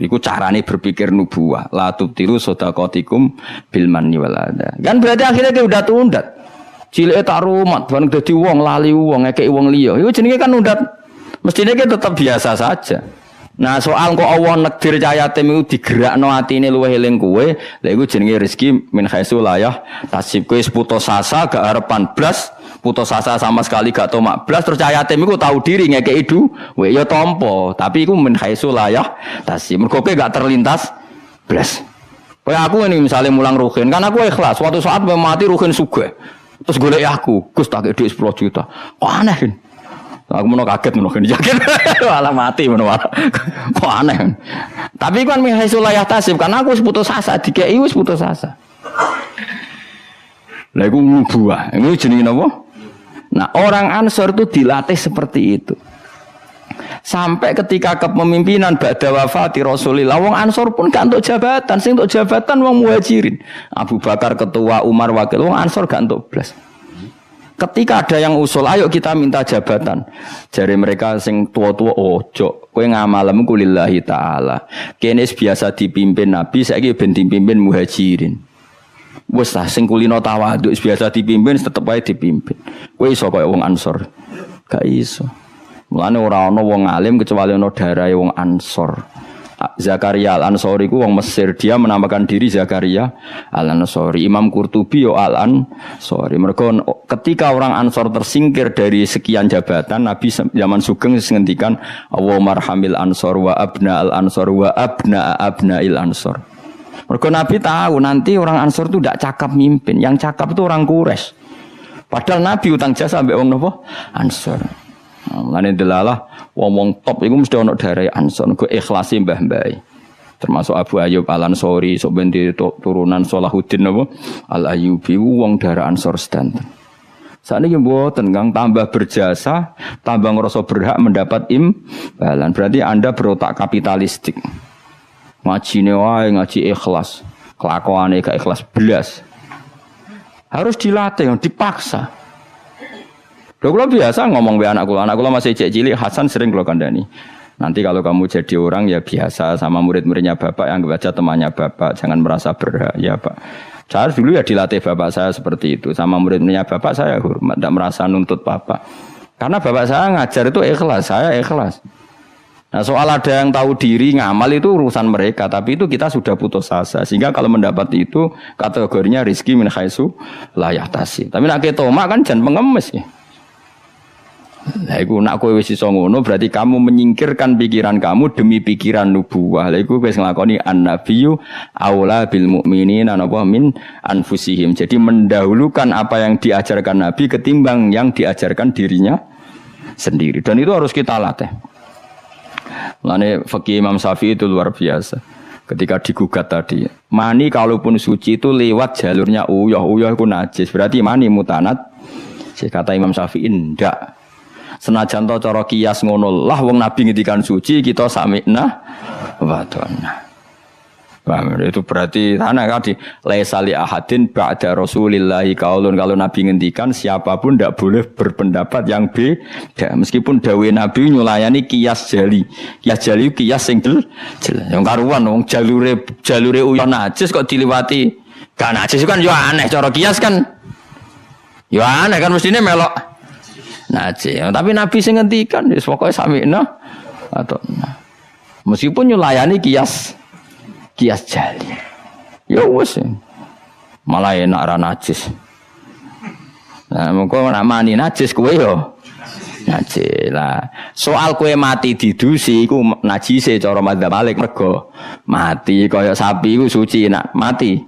Iku carane berpikir nubuwah. La tubtilu shadaqatikum bil manni wal adha. Kan berarti akhirnya dia udah tundat. Cilike tak rumat bareng dadi wong lali wong ngekeki wong liya. Iku jenenge kan undat. Mestinya kita tetap biasa saja. Nah soal kok Allah nekdir cah yatim itu digerakno atine luwih eling kowe, lha iku jenenge rezeki min haitsu la yahtasib. Kowe putus asa gak harapan blas, putus asa sama sekali gak tomak blas terus cah yatim iku tahu diri ngekeki duwe ya tampa, tapi iku min haitsu la yahtasib. Mergo kowe gak terlintas blas. Kayak aku ini misalnya mulang ruhin, kan aku ikhlas. Suatu saat mati ruhin sugih. Terus golek aku, Gus tak dhuwit 10 juta. Kok aneh kan? Aku mau kaget mau yakin malah mati mau kok aneh. Tapi kan mihaisullah tasib karena aku putus asa dikei wis putus asa. Lah iku nubuwah. Ini jenenge napa? Nah, orang Ansor itu dilatih seperti itu. Sampai ketika kepemimpinan ba'da wafati Rasulillah, wong Ansor pun gak untuk jabatan, sing untuk jabatan wong Muhajirin. Abu Bakar ketua, Umar wakil, wong Ansor gak untuk blas. Ketika ada yang usul, ayo kita minta jabatan. Jari mereka sing tua-tua ojo, kowe ngamalem ku lillahi taala. Kene biasa dipimpin Nabi, saiki ben dipimpin Muhajirin. Wes lah sing kulino tawadhu biasa dipimpin tetep ae dipimpin. Kowe iso kaya wong Ansor. Gak iso. Mulane ora ana wong alim kecuali ana darahe wong Ansor. Zakaria Al-Ansori ku wong Mesir, dia menamakan diri Zakaria Al-Ansori. Imam Qurtubi yo Al-Ansori. Mergo ketika orang Ansor tersingkir dari sekian jabatan, Nabi zaman Sugeng ngendikan Allahumma arhamil Ansor wa abna al-Ansor wa abna abnail Ansor. Mergo Nabi tahu nanti orang Ansor itu tidak cakap mimpin, yang cakap itu orang Quraisy. Padahal Nabi utang jasa ambek wong napa? Ansor. Mulane delalah wong top iku mesti ana darai Ansor, go ikhlasi mbah-mbah. Termasuk Abu Ayyub Al-Ansori, sok ben turunan Salahuddin napa? Al-Ayyubi wong darah Ansor sedanten. Sakniki mboten Kang tambah berjasa, tambah ngrasa berhak mendapat imbalan. Berarti Anda berotak kapitalistik. Ngajine wae ngaji ikhlas, kelakuane gak ikhlas belas. Harus dilatih, dipaksa. Kalau biasa ngomong be anak kula masih cilik Hasan sering kula kandhani. Nanti kalau kamu jadi orang ya biasa sama murid-muridnya bapak yang baca temannya bapak, jangan merasa berhak ya pak. Saya dulu ya dilatih bapak saya seperti itu, sama murid-muridnya bapak saya hormat, tidak merasa nuntut bapak. Karena bapak saya ngajar itu ikhlas, saya ikhlas. Nah soal ada yang tahu diri ngamal itu urusan mereka, tapi itu kita sudah putus asa. Sehingga kalau mendapat itu kategorinya rizki min haitsu la yahtasib. Tapi nak ketoma kan jangan pengemis ya. Lah iku nak kowe wis iso ngono berarti kamu menyingkirkan pikiran kamu demi pikiran nubuwah. Lah iku wis nglakoni an-nabiyyu aula bil mukminina napa min anfusihim. Jadi mendahulukan apa yang diajarkan Nabi ketimbang yang diajarkan dirinya sendiri. Dan itu harus kita latih. Mulane fikih Imam Syafi'i itu luar biasa. Ketika digugat tadi, mani kalaupun suci itu lewat jalurnya uyah itu najis. Berarti mani mutanat. Kata Imam Syafi'i ndak. Senajan to cara kias ngono lah wong Nabi ngendikan suci kita sami'na wa ta'na. Itu berarti tanah tadi laisa li ahadin ba'da Rasulillah qaulun. Kalau Nabi ngendikan siapapun tidak boleh berpendapat yang beda meskipun dawuh Nabi nyulayani kias jali. Kias jali kias sing jelas. Yang karuan wong jalure uyah najis kok diliwati. Kan najis kan yo aneh cara kias kan. Yo aneh kan mestine melok najis. Tapi Nabi sing ngendikan wis pokoke sami'na atau meskipun nyulayani kias jali. Ya wis. Malah enak ra najis. Nah, mengko nek mani najis kowe yo najis lah. Soal kowe mati didusi iku najise cara madzhab Malik mergo mati kaya sapi iku suci nak mati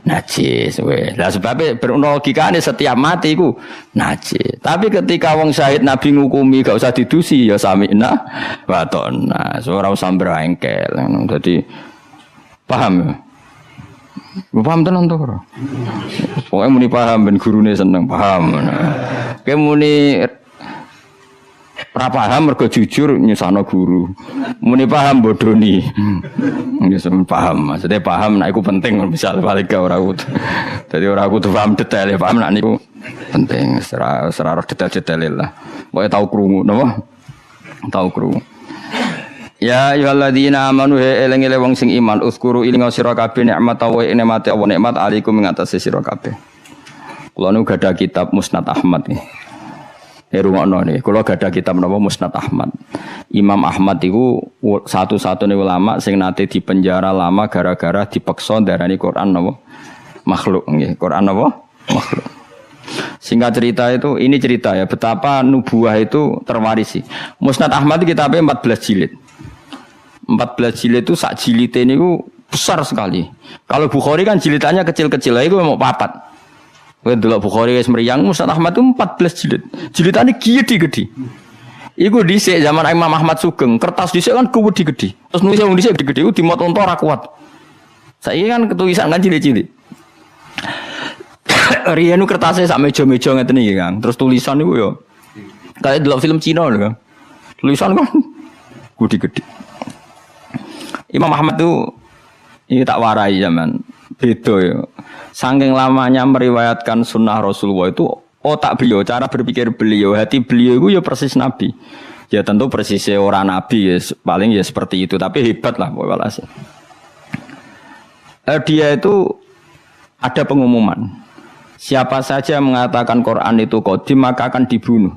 najis weh. Lah sebabnya berlogikane setiap mati iku najis. Tapi ketika wong syahid Nabi ngukumi gak usah didusi ya sami'na wa ta'na. Ora usah brengkel. Dadi paham ya? Paham tenan to ora? Pokoke muni paham ben gurune seneng paham. Kayak muni ora paham mergo jujur nyusahno guru. Muni paham bodoni. Wis paham, maksudnya paham nek iku penting misal balik ke ora kudu. Dadi ora kudu paham detail, paham nek niku penting. Ora detail-detail lah. Pokoke tau krungu napa? Tau krungu. Ya ayyuhalladzina amanu eling-eling wong sing iman uzkuru ilinga sira kabeh nikmat wa nikmate Allah nikmat alaikum ing atase sira kabeh. Kula nu gadah kitab Musnad Ahmad iki. Rungokno niki, kula gadah kitab napa Musnad Ahmad. Imam Ahmad iku satu-satunya ulama sing nate dipenjara lama gara-gara dipeksa darani Quran napa makhluk nggih. Quran napa makhluk. Singkat cerita itu, ini cerita ya betapa nubuah itu terwarisi. Musnad Ahmad kitabnya 14 jilid. 14 jilid itu sak jilid ini besar sekali. Kalau Bukhari kan jilidannya kecil-kecil, itu mau papat. Kowe delok Bukhari wis mriyang, Musnad Ahmad itu 14 jilid. Jilidane gede-gede. Iku dhisik zaman Imam Ahmad Sugeng, kertas dhisik kan gede-gede. Terus nulis wong dhisik gede-gede iku dimot unta ora kuat. Saiki kan ketulisan kan cilik-cilik. Riyen kertasnya sak meja-meja ngeten iki, Kang. Terus tulisan niku yo kayak delok film Cina lho, Kang. Tulisan kan gede-gede. Imam Ahmad itu ini tak warai zaman beda ya. Saking lamanya meriwayatkan sunnah Rasulullah itu otak beliau, cara berpikir beliau, hati beliau itu ya persis Nabi. Ya tentu persisnya orang Nabi ya, paling ya seperti itu. Tapi hebat lah walhasil. Dia itu ada pengumuman. Siapa saja mengatakan Quran itu qadim maka akan dibunuh.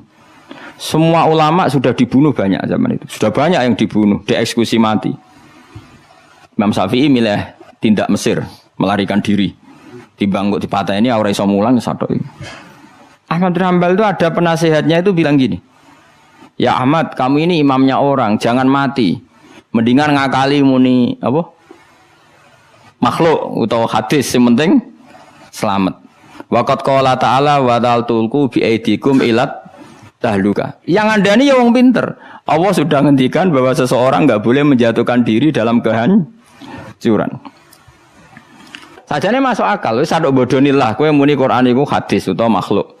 Semua ulama sudah dibunuh banyak zaman itu. Sudah banyak yang dibunuh, dieksekusi mati. Imam Syafi'i milih tindak Mesir, melarikan diri. Dibangkut dipateni ora iso mulang satok. Ahmad bin Hanbal itu ada penasehatnya itu bilang gini. Ya Ahmad, kamu ini imamnya orang, jangan mati. Mendingan ngakali muni apa? Makhluk atau hadis yang penting selamat. Waqat qala ta'ala wa ta'altulku bi aidikum ilat tahluka. Yang Anda ini ya wong pinter. Allah sudah ngendikan bahwa seseorang enggak boleh menjatuhkan diri dalam kehancuran. Sajane masuk akal, wis sadok bodonilah kowe muni Quran iku hadis utawa makhluk.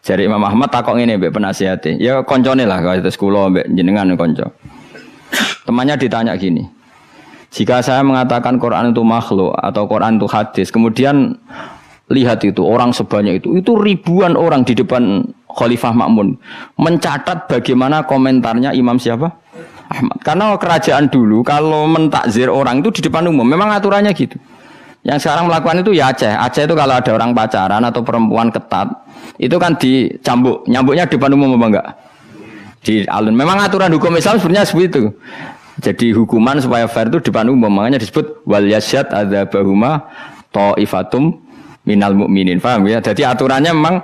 Jare Imam Ahmad takok ngene mbek penasihate. Ya koncone lah kados kula mbek jenengan kanca. Temannya ditanya gini. Jika saya mengatakan Quran itu makhluk atau Quran itu hadis, kemudian lihat itu orang sebanyak itu ribuan orang di depan Khalifah Ma'mun mencatat bagaimana komentarnya Imam siapa? Ahmad. Karena kerajaan dulu kalau mentakzir orang itu di depan umum, memang aturannya gitu. Yang sekarang melakukan itu ya Aceh. Aceh itu kalau ada orang pacaran atau perempuan ketat, itu kan dicambuk, nyambuknya di depan umum apa enggak? Di alun. Memang aturan hukum Islam sebenarnya seperti itu. Jadi hukuman supaya fair itu di depan umum, makanya disebut wal yasyad adzabahuma ta'ifatum minal mu'minin. Paham ya? Jadi aturannya memang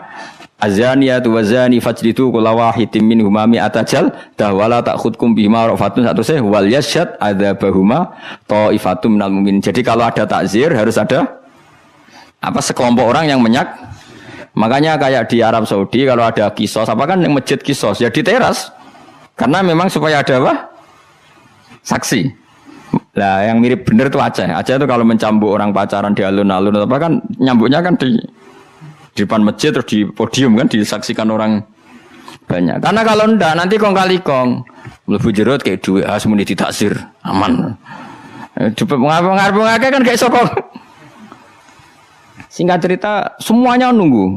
azaniyatu wazani fajlidu kulla wahidin minhuma mi'ata jaldah wala ta'khudkum bima rafatun satu saya wal yasyad adzabahuma ta'ifatum minal mu'minin. Jadi kalau ada takzir harus ada apa sekelompok orang yang Makanya kayak di Arab Saudi kalau ada kisos apa kan yang masjid kisos ya di teras. Karena memang supaya ada apa? Saksi. Lah yang mirip bener itu Aceh. Aceh itu kalau mencambuk orang pacaran di alun-alun apa kan nyambuknya kan di depan masjid terus di podium kan disaksikan orang banyak. Karena kalau ndak nanti kong kali kong mlebu jero kayak duit muni ditaksir aman. Cepet ngarep-ngarep kan kayak sokong. Singkat cerita semuanya nunggu.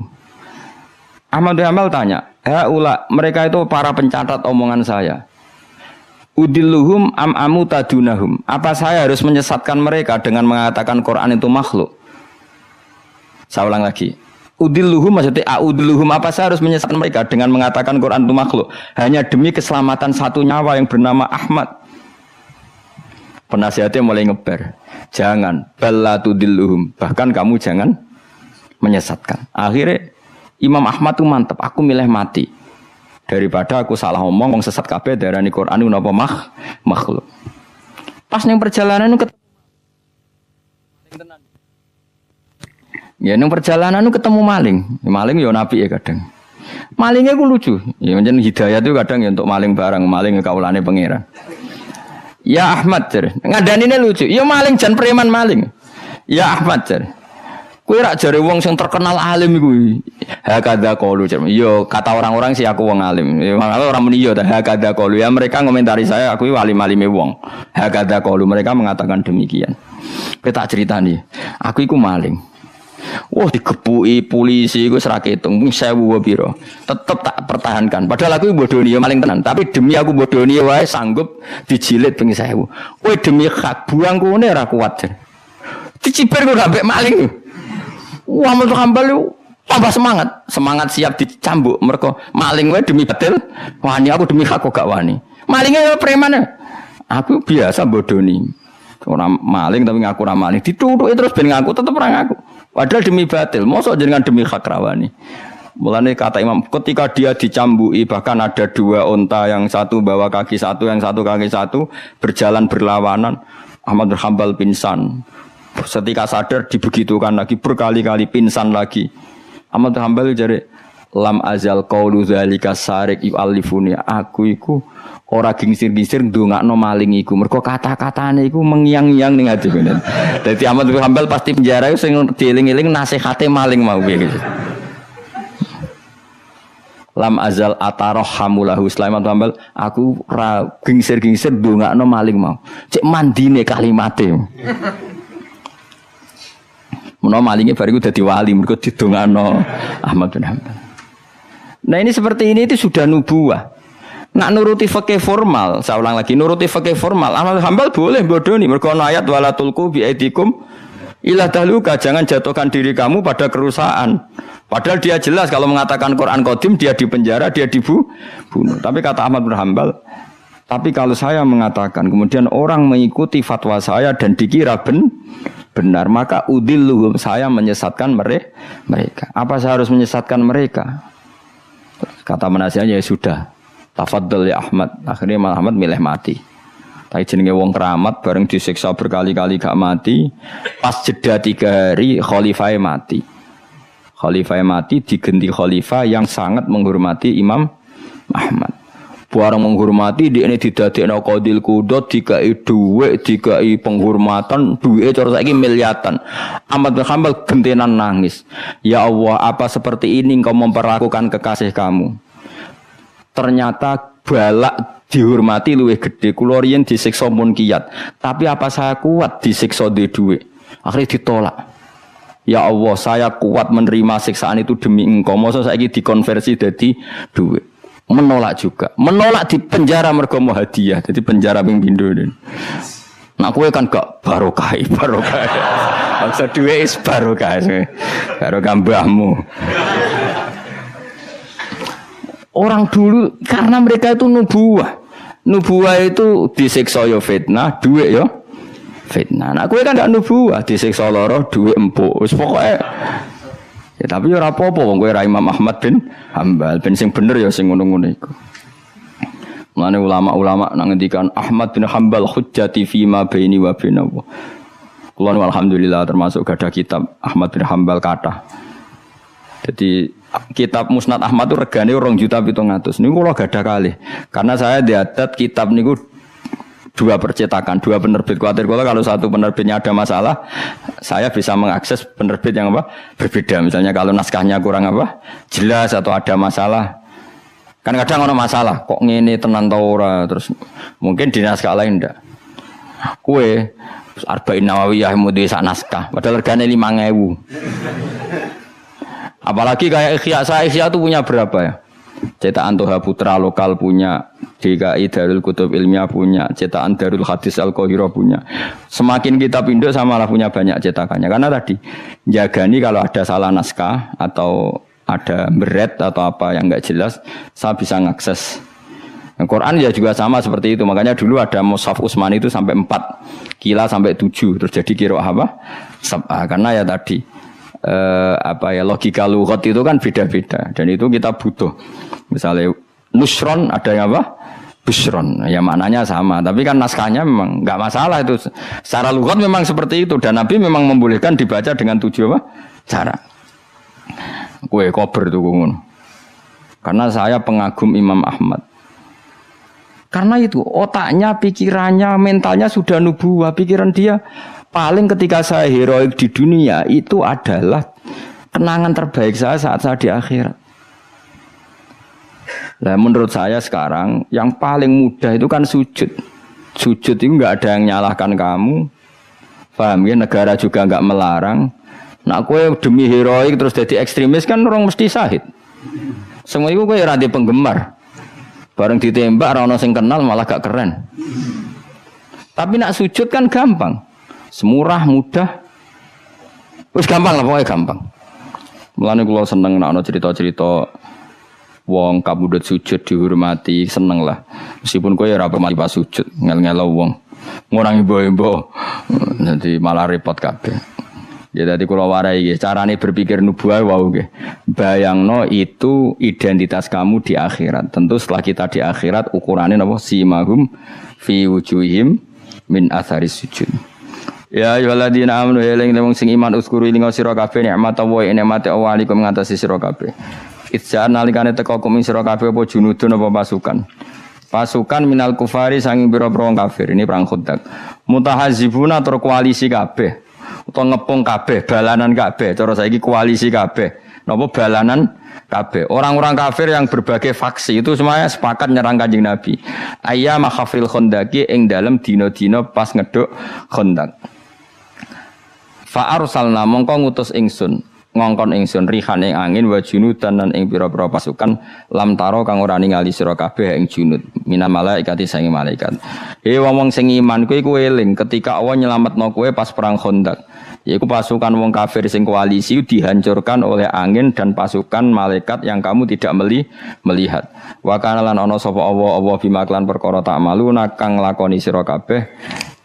Ahmad bin Hanbal tanya, mereka itu para pencatat omongan saya. Udilluhum am amutadunahum. Apa saya harus menyesatkan mereka dengan mengatakan Quran itu makhluk? Saya ulang lagi. Udilluhum maksudnya audilluhum, apa saya harus menyesatkan mereka dengan mengatakan Quran itu makhluk hanya demi keselamatan satu nyawa yang bernama Ahmad? Penasihatnya mulai ngeber. Jangan ballatudilluhum. Bahkan kamu jangan menyesatkan. Akhirnya Imam Ahmad tuh mantep. Aku milih mati daripada aku salah ngomong sesat kabeh darani Quran itu napa makhluk. Pas ning perjalanan ketemu maling. Maling ya nabi ya kadang. Malingnya ku lucu. Ya pancen hidayah itu kadang ya untuk maling barang, maling kaulane pangeran. Ya Ahmad jar, ngadanine lucu. Ya maling jan preman maling. Ya Ahmad jar. Kowe rak jare wong sing terkenal alim iku. Hakadha qalu jar. Yo kata orang-orang sih aku wong alim. Ya orang muni yo hakadha qalu. Ya mereka ngomentari saya aku alim-alime wong. Hakadha qalu mereka mengatakan demikian. Kowe tak critani. Aku iku maling. Wah digepuki polisi iku ora ketung 1000 piro. Tetep tak pertahankan. Padahal aku bodoni ya maling tenan, tapi demi aku bodoni wae sanggup dijilid ping 1000. Kowe demi hak buang kene ora kuat. Dicipir kok ambek maling. Wah Ahmad Hambal tambah semangat siap dicambuk mergo maling wae demi betul. Wani aku demi hak kok gak wani. Malinge preman. Aku biasa bodoni. Orang maling tapi ngaku ora maling. Ditutuki terus ben ngaku tetep ora ngaku. Padahal demi batil, mosok jenengan demi hak rawani. Mulane kata Imam, ketika dia dicambuki bahkan ada 2 unta, yang satu bawa kaki satu, yang satu kaki satu, berjalan berlawanan. Ahmad bin Hanbal pingsan. Ketika sadar dibegitukan lagi, berkali-kali pingsan lagi. Ahmad bin Hanbal jare lam azal qaulu zalika sarik yu'allifuni. Aku iku ora gingsir-gingsir ndongakno maling iku. Mergo kata-katane iku mengiang-iang ning ati kene. Dadi Ahmad bin Hanbal pasti penjara sing dieling-eling nasihate maling mau piye gitu. Lam azal atarhamulahu Sulaiman bin Hanbal, aku ora gingsir-gingsir ndongakno maling mau. Cek mandine kalimate. Menawa malinge bariku dadi wali mergo didongakno Ahmad bin Hanbal. Nah ini seperti ini itu sudah nubuah. Nak nuruti fikih formal, saya ulang lagi, nuruti fikih formal. Ahmad Hambal boleh bodoni, mergo ana ayat wala tulqu bi aidikum ila tahluka, jangan jatuhkan diri kamu pada kerusakan. Padahal dia jelas kalau mengatakan Quran Qadim dia dipenjara, dia dibunuh. Tapi kata Ahmad bin Hambal, tapi kalau saya mengatakan kemudian orang mengikuti fatwa saya dan dikira benar, maka udilluhum, saya menyesatkan mereka. Apa saya harus menyesatkan mereka? Kata penasihatnya ya sudah, tafadhol ya Ahmad. Akhirnya malah Ahmad milih mati. Tapi jenenge wong keramat bareng disiksa berkali-kali gak mati. Pas jeda 3 hari khalifah mati. Khalifah mati diganti khalifah yang sangat menghormati Imam Ahmad. Barang menghormati dia ini didadekno qadil qudot, dikai dhuwit, dikai penghormatan, duwike cara saiki miliatan. Ahmad bin Hanbal gentenan nangis. Ya Allah, apa seperti ini engkau memperlakukan kekasih kamu? Ternyata balak dihormati luwih gede. Kula riyen disiksa mun kiyat, tapi apa saya kuat disiksa di dhuwit? Akhirnya ditolak. Ya Allah, saya kuat menerima siksaan itu demi engkau. Masa saiki dikonversi jadi dhuwit? Menolak juga, menolak di penjara mergo mau hadiah, jadi penjara ping pindho. Nah kowe kan gak barokah. Maksud duwe is barokah mbahmu. Orang dulu karena mereka itu nubuah itu disiksa yo fitnah, duit yo fitnah. Nah kowe kan gak nubuah, disiksa lara, duit empuk, wis pokoke. Ya tapi ora apa-apa wong kowe ra Imam Ahmad bin Hanbal, ben sing bener ya sing ngono-ngono iku. Mane ulama-ulama nang ngendikan Ahmad bin Hanbal hujjati fi ma baini wa bainahu. Kula alhamdulillah termasuk gadah kitab Ahmad bin Hanbal kathah. Jadi kitab Musnad Ahmad itu regane 2.700.000. Niku kula gadah kalih. Karena saya diadat kitab niku 2 percetakan, 2 penerbit. Kuatir kalau satu penerbitnya ada masalah, saya bisa mengakses penerbit yang apa berbeda. Misalnya kalau naskahnya kurang apa jelas atau ada masalah. Kan kadang ada masalah, kok ngene tenan ta ora, terus mungkin di naskah lain ndak. Kue Arba'in Nawawiyah mudi sak naskah, padahal regane 5.000. Apalagi kayak Ikhya itu punya berapa ya? Cetakan Toha Putra lokal punya, DKI Darul Kutub Ilmiah punya, cetakan Darul Hadis Al-Qahirah punya. Semakin kita pindho sama lah punya banyak cetakannya. Karena tadi jagani kalau ada salah naskah atau ada beret atau apa yang enggak jelas, saya bisa ngakses Nah, Quran ya juga sama seperti itu. Makanya dulu ada mushaf Utsmani itu sampai 4, Qila sampai 7, terus jadi qiraah apa? Sab'ah. Karena ya tadi logika lughat itu kan beda-beda dan itu kita butuh. Misalnya nusron ada yang apa? Busron. Ya maknanya sama, tapi kan naskahnya memang enggak masalah itu. Secara lughat memang seperti itu dan Nabi memang membolehkan dibaca dengan 7 apa? Cara. Kue kober itu ngono. Karena saya pengagum Imam Ahmad. Karena itu otaknya, pikirannya, mentalnya sudah nubuwah. Pikiran dia paling ketika saya heroik di dunia itu adalah kenangan terbaik saya saat saya di akhirat. Nah, menurut saya sekarang yang paling mudah itu kan sujud. Sujud itu nggak ada yang nyalahkan kamu. Paham ya? Negara juga nggak melarang. Nah, kue demi heroik terus jadi ekstremis kan orang mesti syahid. Semua itu kue rada penggemar. Bareng ditembak orang sing kenal malah gak keren. Tapi nak sujud kan gampang. Semurah, mudah. Wis gampang lah, pokoknya gampang. Mulane kula seneng nek ana cerita-cerita wong kabudut sujud dihormati, seneng lah. Meskipun kowe ora pernah pas sujud, ngel-ngelo wong. Ngurang imbo-imbo. Nanti malah repot kabeh. Ya tadi kula warai nggih, carane berpikir nubuwah wau nggih. Bayangno itu identitas kamu di akhirat. Tentu setelah kita di akhirat ukurannya napa simahum fi wujuhihim min atharis sujud. Ya ayyuhalladzina amanu eling wong sing iman uskuru ing sira kabeh nikmat Allah nikmate Allah alikum ngatasi sira kabeh. Itja nalikane teka kum sira kabeh apa junudun apa pasukan. Pasukan minal kufari sanging pira-pira wong kafir. Ini perang Khandaq. Mutahazibuna tur koalisi kabeh. Utawa ngepung kabeh, balanan kabeh, cara saiki koalisi kabeh. Napa balanan kabeh. Orang-orang kafir yang berbagai faksi itu semuanya sepakat nyerang Kanjeng Nabi. Ayyama khafril khandaqi ing dalem dina-dina pas ngeduk Khandaq. Fa arsalna mongko ngutus ingsun, ngongkon ingsun rihan ing angin wa junudan lan ing pira-pira pasukan lam taro kang ora ningali sira kabeh ing junud minal malaikati sange malaikat. Wong sing iman kowe eling ketika Allah nyelametno kowe pas perang Khandaq. Yaitu pasukan wong kafir sing koalisi dihancurkan oleh angin dan pasukan malaikat yang kamu tidak melihat. Wa kana lan ana sapa Allah bima klan perkara tak maluna kang lakoni sira kabeh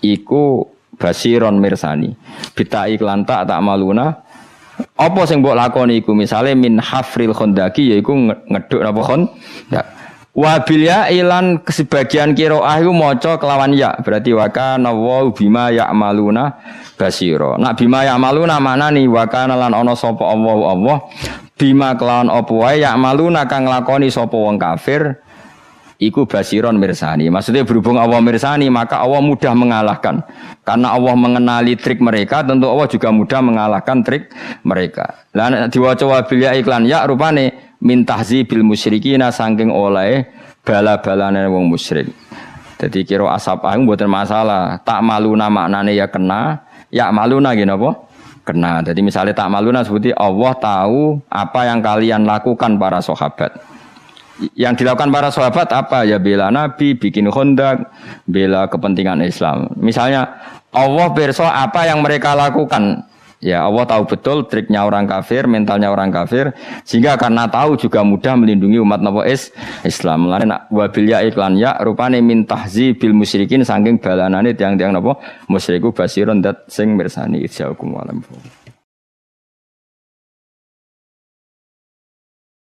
iku basiron mirsani. Bita iklan tak maluna apa sing mbok lakoni iku misale min hafril khandaqi yaiku ngeduk napa khandaq. Wa bil ya ilan sebagian qiraah iku maca kelawan ya berarti wa kana wa bima ya'maluna basira. Nak bima ya'maluna maknane wa kana lan ana sapa Allah bima kelawan apa wae ya'maluna kang lakoni sapa wong kafir iku basiron mirsani. Maksudnya berhubung Allah mirsani maka Allah mudah mengalahkan. Karena Allah mengenali trik mereka, tentu Allah juga mudah mengalahkan trik mereka. Lah diwaca wa bil ya iklan ya rupane min tahzibil musyrikina saking oleh bala-balane wong musyrik. Jadi kira asap aku mboten masalah. Tak maluna maknane ya kena, ya maluna nggih napa? Kena. Jadi misalnya tak maluna seperti Allah tahu apa yang kalian lakukan para sahabat. Yang dilakukan para sahabat apa? Ya bela Nabi, bikin Khandaq, bela kepentingan Islam. Misalnya Allah pirsa apa yang mereka lakukan. Ya Allah tahu betul triknya orang kafir, mentalnya orang kafir, sehingga karena tahu juga mudah melindungi umat Nabi Islam. Lan wabil ya iklan ya rupane min tahzibil musyrikin saking balanane tiang-tiang napa musyriku basirun dat sing mirsani ijaukum walam.